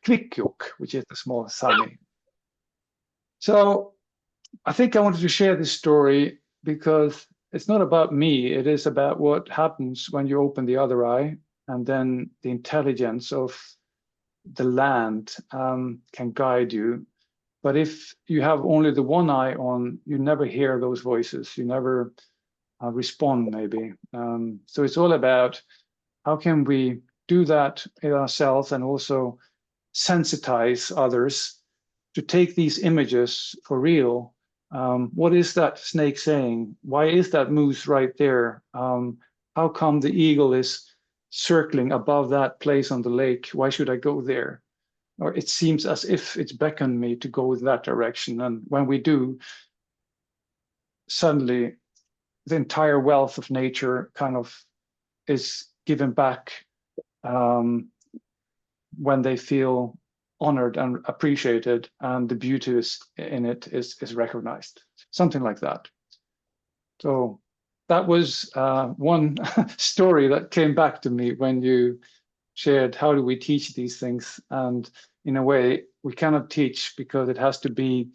C: Kvikkjokk, which is the small Sami. So I think I wanted to share this story because it's not about me. It is about what happens when you open the other eye, and then the intelligence of the land can guide you. But if you have only the one eye on, you never hear those voices. You never respond, maybe. So it's all about how can we do that in ourselves and also sensitize others to take these images for real. What is that snake saying? Why is that moose right there? How come the eagle is circling above that place on the lake? Why should I go there? Or it seems as if it's beckoned me to go in that direction. And when we do, suddenly the entire wealth of nature kind of is given back when they feel honored and appreciated, and the beauty in it is recognized. Something like that. So that was one story that came back to me when you shared how do we teach these things. And in a way, we cannot teach because it has to be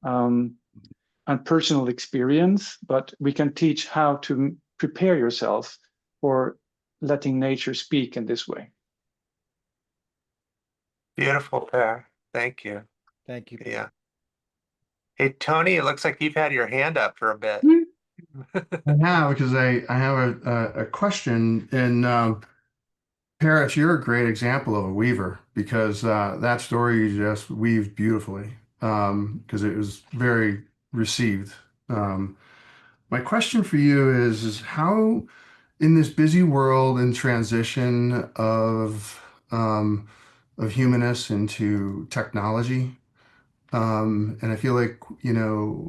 C: a personal experience, but we can teach how to prepare yourself for letting nature speak in this way.
D: Beautiful, Per. Thank you.
A: Thank you.
D: Yeah. Hey, Tony, it looks like you've had your hand up for a bit.
H: I have, because I have a question. And Paris, you're a great example of a weaver, because that story you just weaved beautifully, because it was very received. My question for you is how, in this busy world and transition of humanness into technology, and I feel like,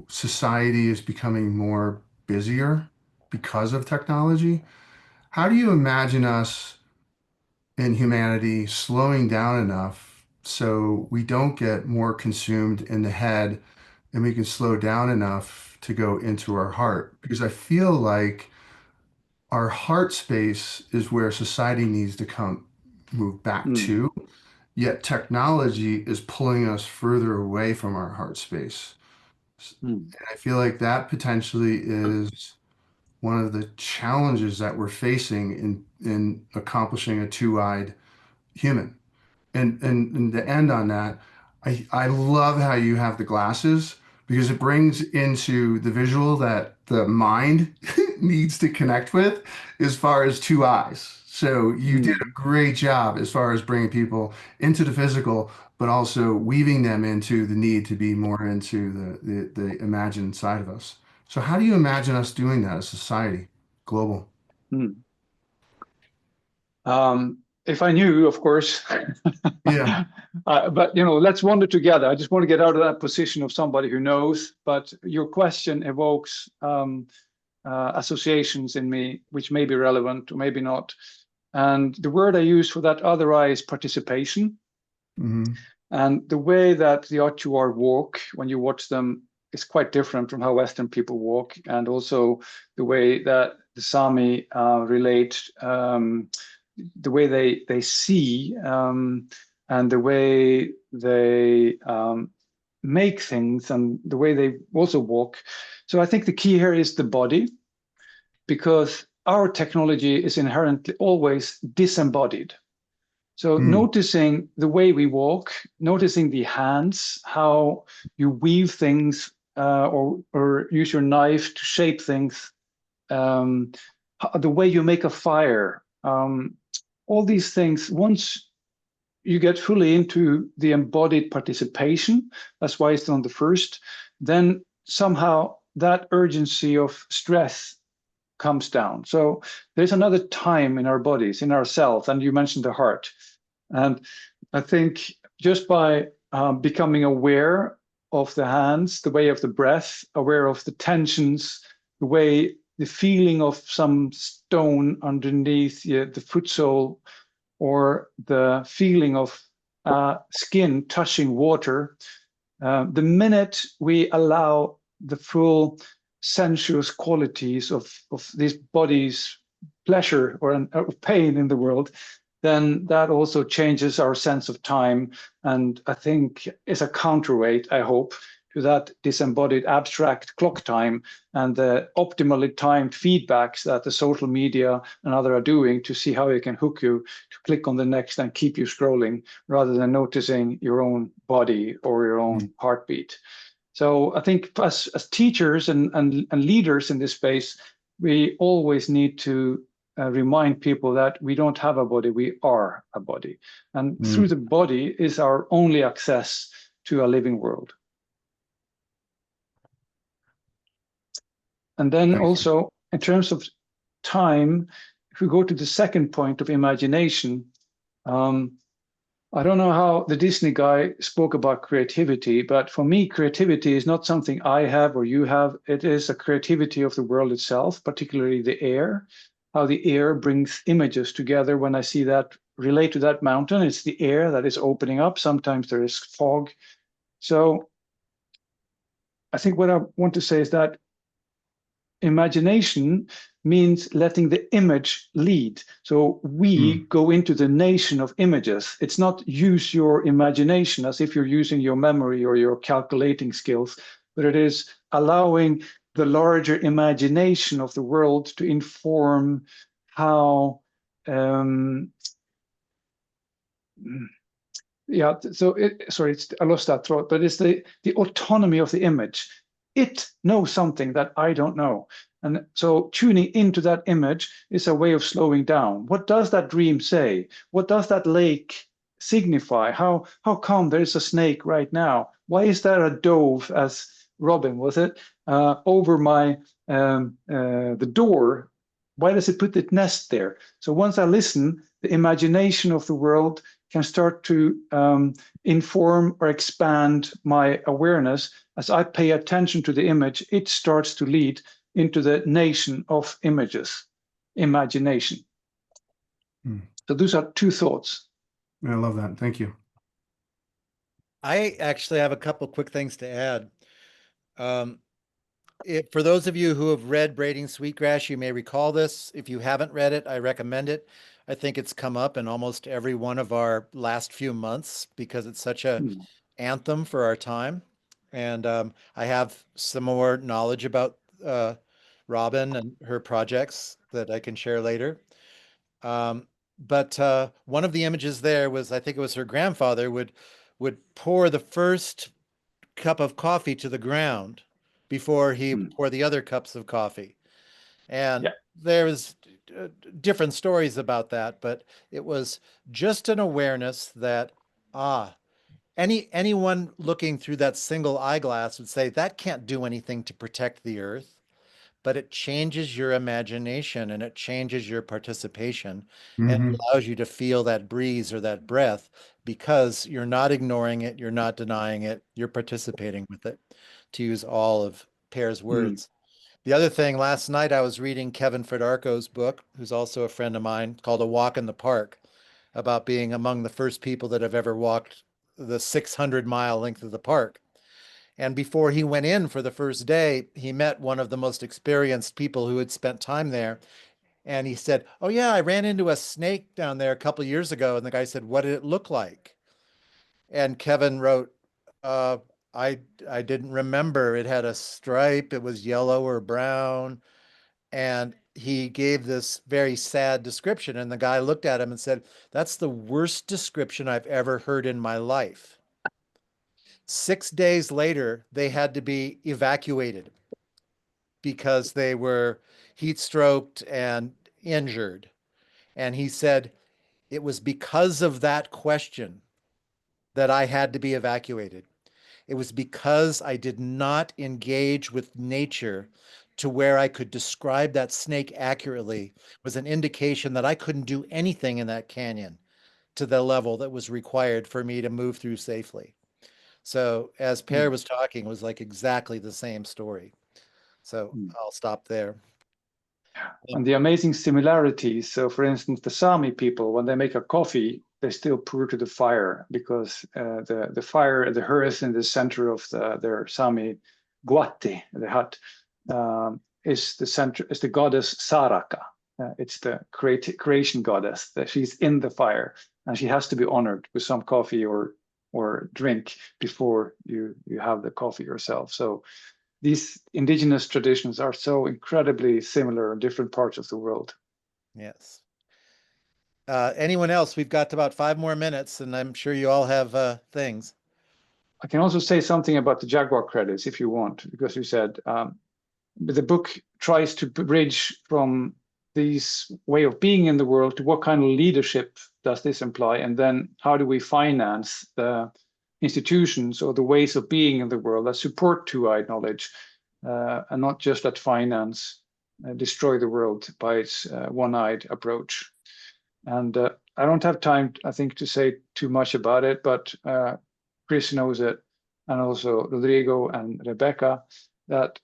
H: society is becoming more busier because of technology. How do you imagine us in humanity slowing down enough so we don't get more consumed in the head, and we can slow down enough to go into our heart? Because I feel like our heart space is where society needs to move back to. yet technology is pulling us further away from our heart space. And I feel like that potentially is one of the challenges that we're facing in accomplishing a two-eyed human. And to end on that, I love how you have the glasses because it brings into the visual that the mind needs to connect with as far as two eyes. So you did a great job as far as bringing people into the physical, but also weaving them into the need to be more into the imagined side of us. So how do you imagine us doing that as society, global?
C: If I knew, of course.
H: Yeah.
C: But let's wander together. I just want to get out of that position of somebody who knows. But your question evokes associations in me, which may be relevant or maybe not. And the word I use for that other eye is participation. And the way that the Achuar walk, when you watch them, is quite different from how Western people walk, and also the way that the Sami relate. The way they see and the way they make things and the way they also walk. So I think the key here is the body, because our technology is inherently always disembodied. So noticing the way we walk, noticing the hands, how you weave things or use your knife to shape things, the way you make a fire, all these things, once you get fully into the embodied participation, that's why it's on the first, then somehow that urgency of stress comes down. So there's another time in our bodies, in ourselves, and you mentioned the heart. And I think just by becoming aware of the hands, the way of the breath, aware of the tensions, the feeling of some stone underneath the foot sole, or the feeling of skin touching water, the minute we allow the full sensuous qualities of this body's pleasure or pain in the world, then that also changes our sense of time, and I think is a counterweight, I hope, to that disembodied abstract clock time and the optimally timed feedbacks that the social media and others are doing to see how they can hook you to click on the next and keep you scrolling rather than noticing your own body or your own heartbeat. So I think as teachers and leaders in this space, we always need to remind people that we don't have a body, we are a body. And through the body is our only access to a living world. And then also, in terms of time, if we go to the second point of imagination, I don't know how the Disney guy spoke about creativity, but for me, creativity is not something I have or you have. It is a creativity of the world itself, particularly the air, how the air brings images together. When I see that relate to that mountain, it's the air that is opening up. Sometimes there is fog. So I think what I want to say is that imagination means letting the image lead. So we go into the nation of images. It's not use your imagination as if you're using your memory or your calculating skills, but it is allowing the larger imagination of the world to inform how I lost that thought, but it's the autonomy of the image. It knows something that I don't know. And so tuning into that image is a way of slowing down. What does that dream say? What does that lake signify? How come there is a snake right now? Why is there a dove, as Robin, was it, over my the door? Why does it put its nest there? So once I listen, the imagination of the world can start to inform or expand my awareness. As I pay attention to the image, it starts to lead into the nation of images, imagination. So those are two thoughts.
H: I love that. Thank you.
A: I actually have a couple quick things to add. For those of you who have read Braiding Sweetgrass, you may recall this. If you haven't read it, I recommend it. I think it's come up in almost every one of our last few months because it's such a anthem for our time. And I have some more knowledge about Robin and her projects that I can share later. But one of the images there was, I think it was her grandfather would pour the first cup of coffee to the ground before he pour the other cups of coffee. And there's different stories about that, but it was just an awareness that, anyone looking through that single eyeglass would say that can't do anything to protect the earth, but it changes your imagination and it changes your participation and allows you to feel that breeze or that breath because you're not ignoring it, you're not denying it, you're participating with it, to use all of Pear's words. The other thing, last night I was reading Kevin Fedarko's book, who's also a friend of mine, called A Walk in the Park, about being among the first people that have ever walked the 600-mile length of the park. And before he went in for the first day, he met one of the most experienced people who had spent time there. And he said, "Oh yeah, I ran into a snake down there a couple of years ago." And the guy said, "What did it look like?" And Kevin wrote, I didn't remember. It had a stripe. It was yellow or brown. And he gave this very sad description. And the guy looked at him and said, "That's the worst description I've ever heard in my life." 6 days later, they had to be evacuated because they were heat stroked and injured. And he said, "It was because of that question that I had to be evacuated. It was because I did not engage with nature to where I could describe that snake accurately. It was an indication that I couldn't do anything in that canyon to the level that was required for me to move through safely." So as Per was talking, it was like exactly the same story. So I'll stop there.
C: And the amazing similarities. So for instance, the Sami people, when they make a coffee, they still pour to the fire because the fire, the hearth in the center of their Sami guatti, the hut, is the goddess Saraka. It's the creation goddess. That she's in the fire, and she has to be honored with some coffee or drink before you have the coffee yourself. So these indigenous traditions are so incredibly similar in different parts of the world.
A: Yes. Anyone else? We've got about 5 more minutes, and I'm sure you all have things.
C: I can also say something about the Jaguar credits if you want, because you said the book tries to bridge from this way of being in the world to what kind of leadership does this imply, and then how do we finance the institutions or the ways of being in the world that support two-eyed knowledge and not just that finance destroy the world by its one-eyed approach. And I don't have time, I think, to say too much about it, but Chris knows it, and also Rodrigo and Rebecca, that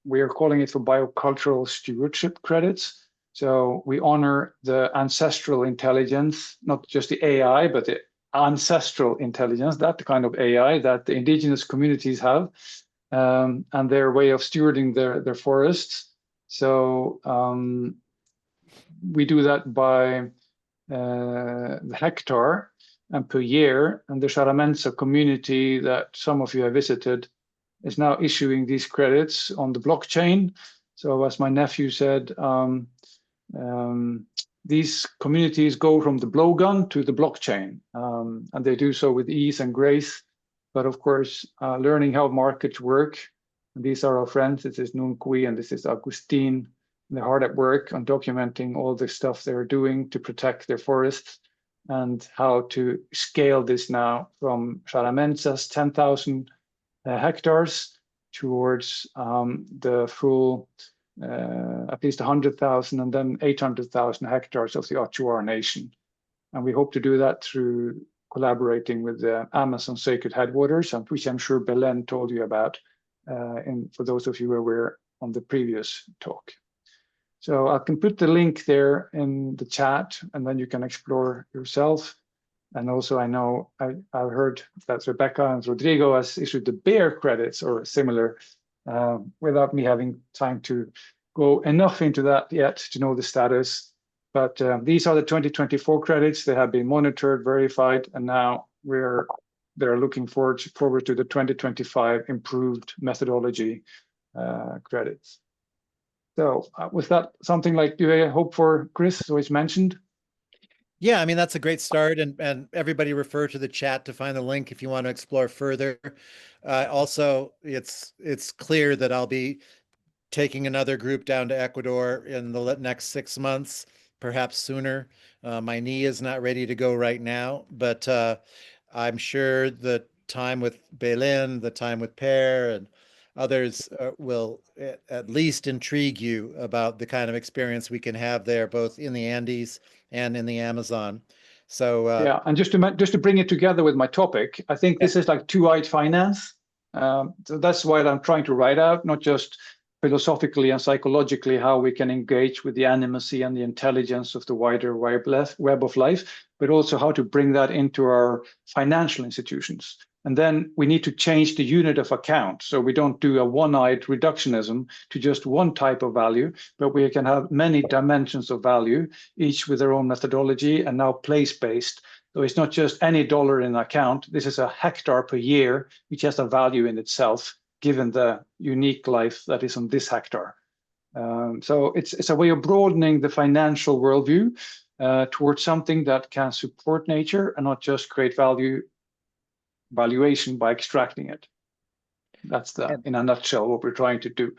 C: we are calling it for biocultural stewardship credits. So we honor the ancestral intelligence, not just the AI, but the ancestral intelligence, that kind of AI that the indigenous communities have, and their way of stewarding their forests. So we do that by the hectare and per year, and the Charamensa community that some of you have visited is now issuing these credits on the blockchain. So as my nephew said, these communities go from the blowgun to the blockchain, and they do so with ease and grace. But of course, learning how markets work. And these are our friends. This is Nunkui and this is Agustin. They're hard at work on documenting all the stuff they're doing to protect their forests and how to scale this now from Charamensa's 10,000 hectares towards the full at least 100,000 and then 800,000 hectares of the Achuar Nation. And we hope to do that through collaborating with the Amazon Sacred Headwaters, and which I'm sure Belen told you about for those of you who were on the previous talk. So I can put the link there in the chat, and then you can explore yourself. And also, I know I've heard that Rebecca and Rodrigo has issued the bear credits or similar without me having time to go enough into that yet to know the status. But these are the 2024 credits. They have been monitored, verified, and now they're looking forward to the 2025 improved methodology credits. So was that something like you hope for, Chris, so it's mentioned?
A: Yeah, I mean, that's a great start, and everybody refer to the chat to find the link if you want to explore further. Also, it's clear that I'll be taking another group down to Ecuador in the next 6 months, perhaps sooner. My knee is not ready to go right now, but I'm sure the time with Belén, the time with Per, and others will at least intrigue you about the kind of experience we can have there, both in the Andes and in the Amazon. So
C: yeah, and just to bring it together with my topic, I think this is like two-eyed finance. So that's why I'm trying to write out, not just philosophically and psychologically, how we can engage with the animacy and the intelligence of the wider web of life, but also how to bring that into our financial institutions. And then we need to change the unit of account. So we don't do a one-eyed reductionism to just one type of value, but we can have many dimensions of value, each with their own methodology and now place-based. So it's not just any dollar in account. This is a hectare per year, which has a value in itself, given the unique life that is on this hectare. So it's a way of broadening the financial worldview towards something that can support nature and not just create valuation by extracting it. That's in a nutshell, what we're trying to do.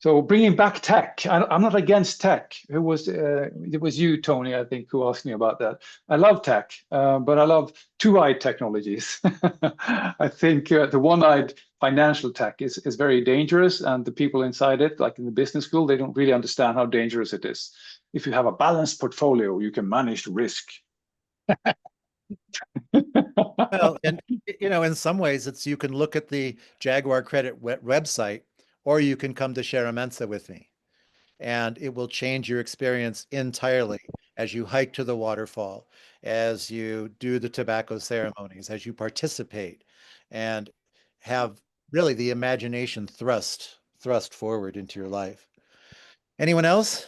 C: So bringing back tech, I'm not against tech. It was you, Tony, I think, who asked me about that. I love tech, but I love two-eyed technologies. I think the one-eyed financial tech is very dangerous, and the people inside it, like in the business school, they don't really understand how dangerous it is. If you have a balanced portfolio, you can manage the risk.
A: well, and in some ways, you can look at the Jaguar Credit website, or you can come to Sherimensa with me, and it will change your experience entirely as you hike to the waterfall, as you do the tobacco ceremonies, as you participate, and have really the imagination thrust forward into your life. Anyone else?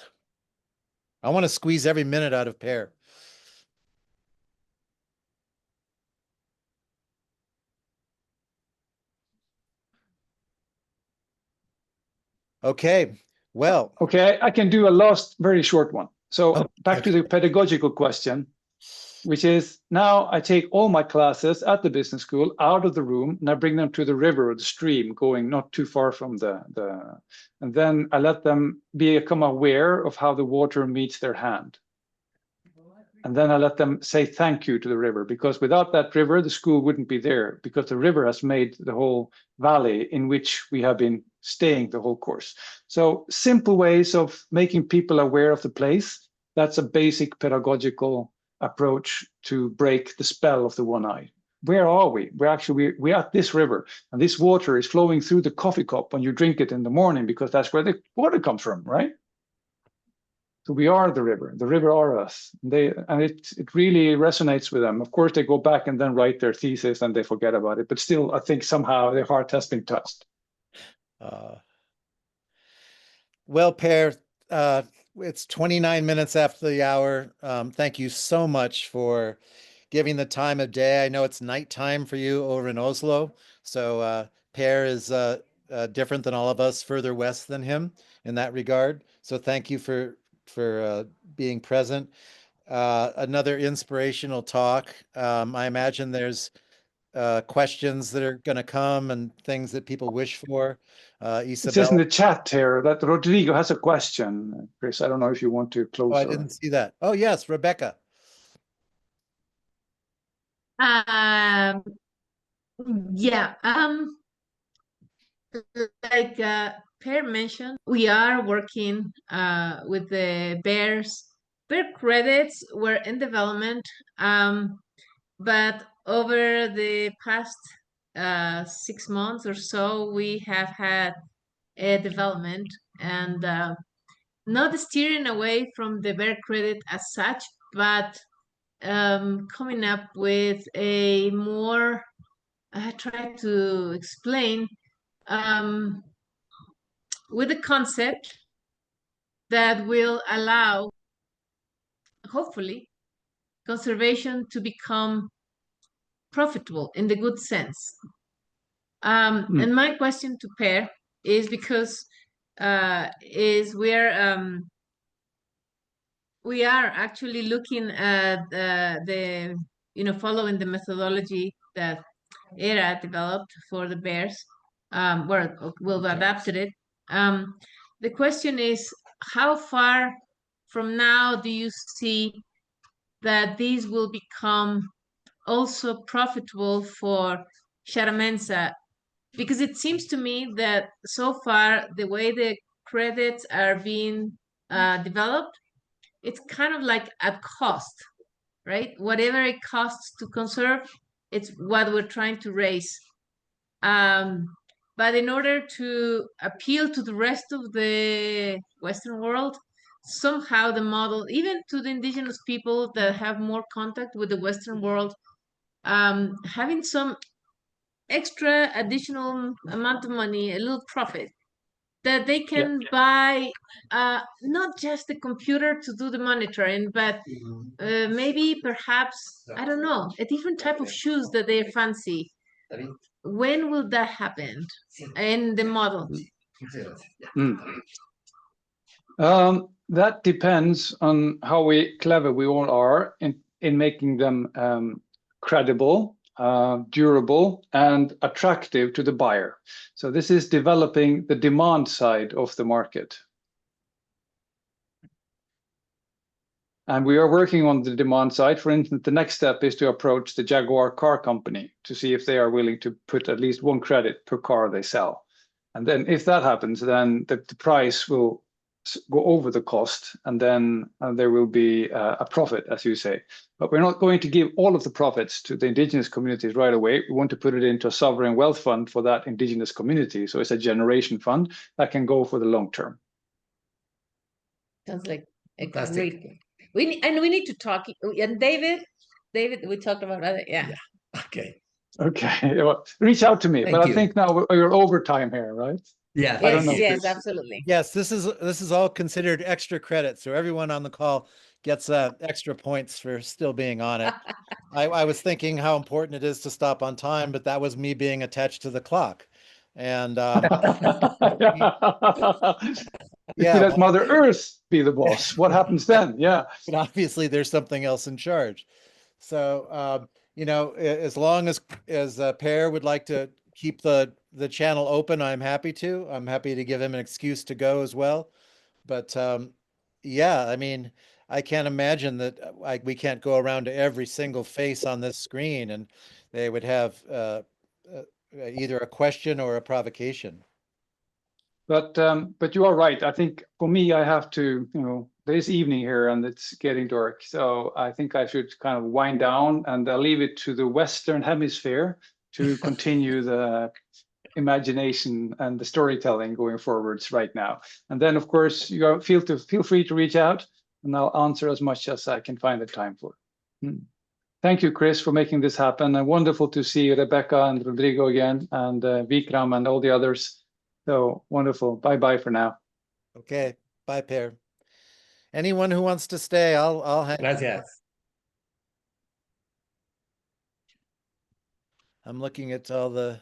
A: I want to squeeze every minute out of Per. Okay, well.
C: Okay, I can do a last very short one. So back to the pedagogical question, which is now I take all my classes at the business school out of the room and I bring them to the river or the stream going not too far from and then I let them become aware of how the water meets their hand. And then I let them say thank you to the river, because without that river, the school wouldn't be there, because the river has made the whole valley in which we have been staying the whole course. So simple ways of making people aware of the place. That's a basic pedagogical approach to break the spell of the one eye. Where are we? We're at this river, and this water is flowing through the coffee cup when you drink it in the morning, because that's where the water comes from, right? So we are the river are us. It really resonates with them. Of course, they go back and then write their thesis and they forget about it, but still, I think somehow their heart has been touched.
A: Well, Per, it's 29 minutes after the hour. Thank you so much for giving the time of day. I know it's nighttime for you over in Oslo. So Per is different than all of us further west than him in that regard. So thank you for being present. Another inspirational talk. I imagine there's questions that are going to come and things that people wish for. Isabel.
C: It says in the chat here that Rodrigo has a question. Chris, I don't know if you want to close.
A: Oh, I didn't see that. Oh, yes, Rebecca.
I: Yeah. Like Per mentioned, we are working with the bears. Bear credits were in development, but over the past 6 months or so, we have had a development and not steering away from the bear credit as such, but coming up with a more, I try to explain, with a concept that will allow, hopefully, conservation to become profitable in the good sense. And my question to Per is because we are actually looking at the following the methodology that ERA developed for the bears, where we've adapted it. The question is, how far from now do you see that these will become also profitable for Shara? Because it seems to me that so far the way the credits are being developed, it's kind of like at cost, right? Whatever it costs to conserve, it's what we're trying to raise. But in order to appeal to the rest of the Western world, somehow the model, even to the indigenous people that have more contact with the Western world, having some extra additional amount of money, a little profit, that they can buy not just the computer to do the monitoring, but maybe perhaps, I don't know, a different type of shoes that they fancy. When will that happen in the model?
C: That depends on how clever we all are in making them credible, durable, and attractive to the buyer. So this is developing the demand side of the market. And we are working on the demand side. For instance, the next step is to approach the Jaguar car company to see if they are willing to put at least one credit per car they sell. And then if that happens, then the price will go over the cost, and then there will be a profit, as you say. But we're not going to give all of the profits to the indigenous communities right away. We want to put it into a sovereign wealth fund for that indigenous community. So it's a generation fund that can go for the long term.
I: Sounds like a great thing. We need to talk. And David, we talked about that. Yeah.
F: Okay.
C: Well, reach out to me.
F: Thank
C: but
F: you.
C: I think now you're overtime here, right?
F: Yeah.
C: I don't know.
I: Yes, absolutely.
A: Yes, this is all considered extra credit. So everyone on the call gets extra points for still being on it. I was thinking how important it is to stop on time, but that was me being attached to the clock. And
C: If you let Mother Earth be the boss, what happens then? Yeah.
A: But obviously there's something else in charge. So, as long as Per would like to keep the channel open, I'm happy to. I'm happy to give him an excuse to go as well. But yeah, I mean, I can't imagine that we can't go around to every single face on this screen and they would have either a question or a provocation.
C: But you are right. I think for me, I have to, there's evening here and it's getting dark. So I think I should kind of wind down, and I'll leave it to the Western Hemisphere to continue the imagination and the storytelling going forwards right now. And then, of course, you feel free to reach out, and I'll answer as much as I can find the time for. Thank you, Chris, for making this happen. And wonderful to see Rebecca and Rodrigo again, and Vikram and all the others. So wonderful. Bye-bye for now.
A: Okay. Bye, Per. Anyone who wants to stay, I'll hang.
F: Gracias.
A: I'm looking at all the.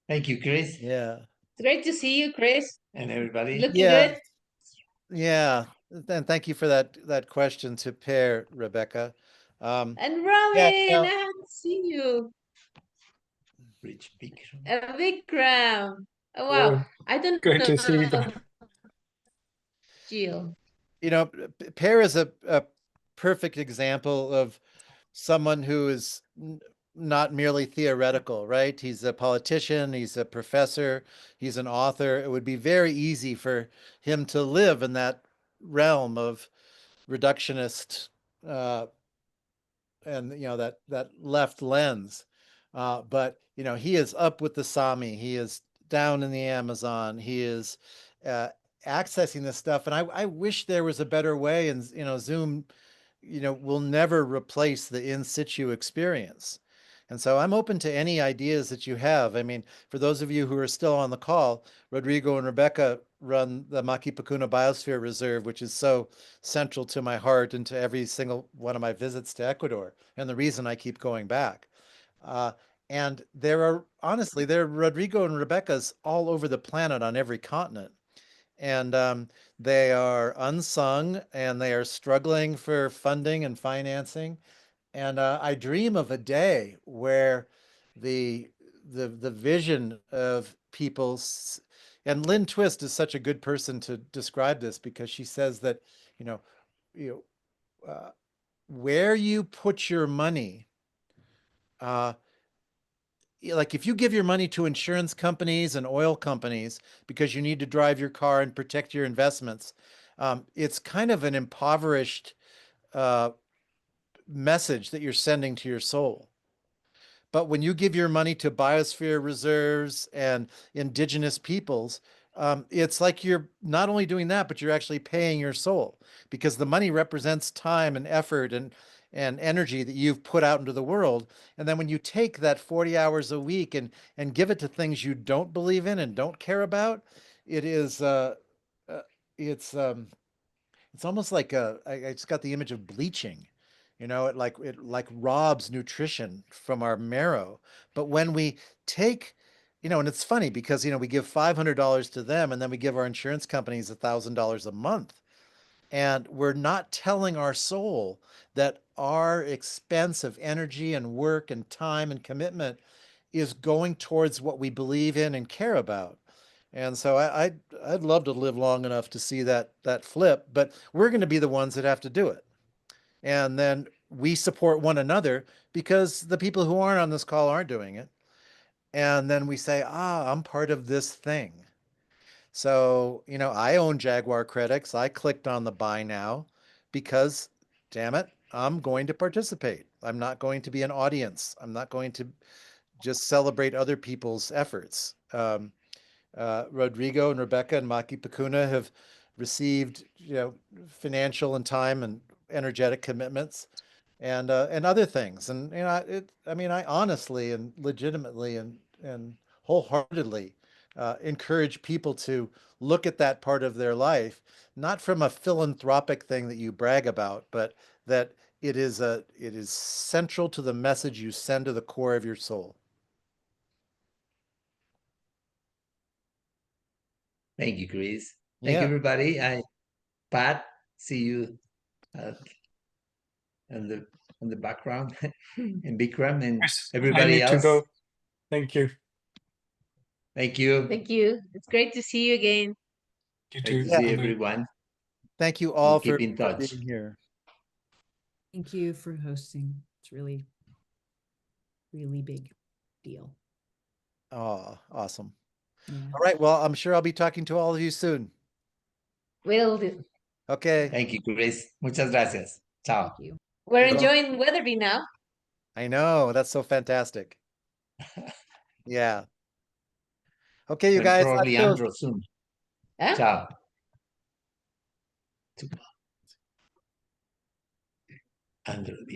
F: Thank you, Chris.
A: Yeah.
I: It's great to see you, Chris.
F: And everybody.
I: Looking good.
A: Yeah. And thank you for that question to Per, Rebecca.
I: And Robin, I haven't seen you.
F: Rich Vikram.
I: Vikram. Oh, wow. I don't
B: Great
I: know.
B: to see you.
I: Jill.
A: Per is a perfect example of someone who is not merely theoretical, right? He's a politician, he's a professor, he's an author. It would be very easy for him to live in that realm of reductionist and that left lens. But he is up with the Sami, he is down in the Amazon, he is accessing this stuff. And I wish there was a better way, and Zoom will never replace the in situ experience. And so I'm open to any ideas that you have. I mean, for those of you who are still on the call, Rodrigo and Rebecca run the Maki Pacuna Biosphere Reserve, which is so central to my heart and to every single one of my visits to Ecuador, and the reason I keep going back. And there are, honestly, there are Rodrigo and Rebecca's all over the planet on every continent. And they are unsung and they are struggling for funding and financing. And I dream of a day where the vision of people's, and Lynn Twist is such a good person to describe this, because she says that, you know, you where you put your money, like if you give your money to insurance companies and oil companies because you need to drive your car and protect your investments, it's kind of an impoverished uh, message that you're sending to your soul. But when you give your money to biosphere reserves and indigenous peoples, it's like you're not only doing that, but you're actually paying your soul, because the money represents time and effort and energy that you've put out into the world. And then when you take that 40 hours a week and give it to things you don't believe in and don't care about, it is uh, it's almost like I just got the image of bleaching. It like robs nutrition from our marrow. But when we take, and it's funny because we give $500 to them, and then we give our insurance companies $1,000 a month, and we're not telling our soul that our expense of energy and work and time and commitment is going towards what we believe in and care about. And so I'd love to live long enough to see that flip, but we're going to be the ones that have to do it. And then we support one another because the people who aren't on this call aren't doing it. And then we say, I'm part of this thing. So, I own Jaguar credits. I clicked on the buy now because, damn it, I'm going to participate. I'm not going to be an audience. I'm not going to just celebrate other people's efforts. Rodrigo and Rebecca and Maki Pacuna have received, financial and time and energetic commitments, and other things. And I honestly and legitimately and wholeheartedly encourage people to look at that part of their life, not from a philanthropic thing that you brag about, but that it is central to the message you send to the core of your soul.
F: Thank you, Chris. Thank you,
A: Yeah.
F: everybody. Pat, see you in the background, and Bikram and
B: Chris, I
F: everybody
B: need to
F: else.
B: go. Thank you.
F: Thank you.
I: Thank you. It's great to see you again.
B: You
F: Great
B: too.
F: to see
B: Bye-bye.
F: everyone.
A: Thank you all
F: We'll
A: for
F: keep in touch.
A: being here.
G: Thank you for hosting. It's really, really big deal.
A: Oh, awesome.
G: Yeah.
A: All right. Well, I'm sure I'll be talking to all of you soon.
I: Will do.
A: Okay.
F: Thank you, Chris. Muchas gracias. Ciao.
G: Thank you.
I: We're
A: Well-
I: enjoying Weatherby now.
A: I know. That's so fantastic. Yeah. Okay, you
F: And
A: guys.
F: probably
A: adios.
F: Andro soon.
I: Huh?
F: Ciao. Andro.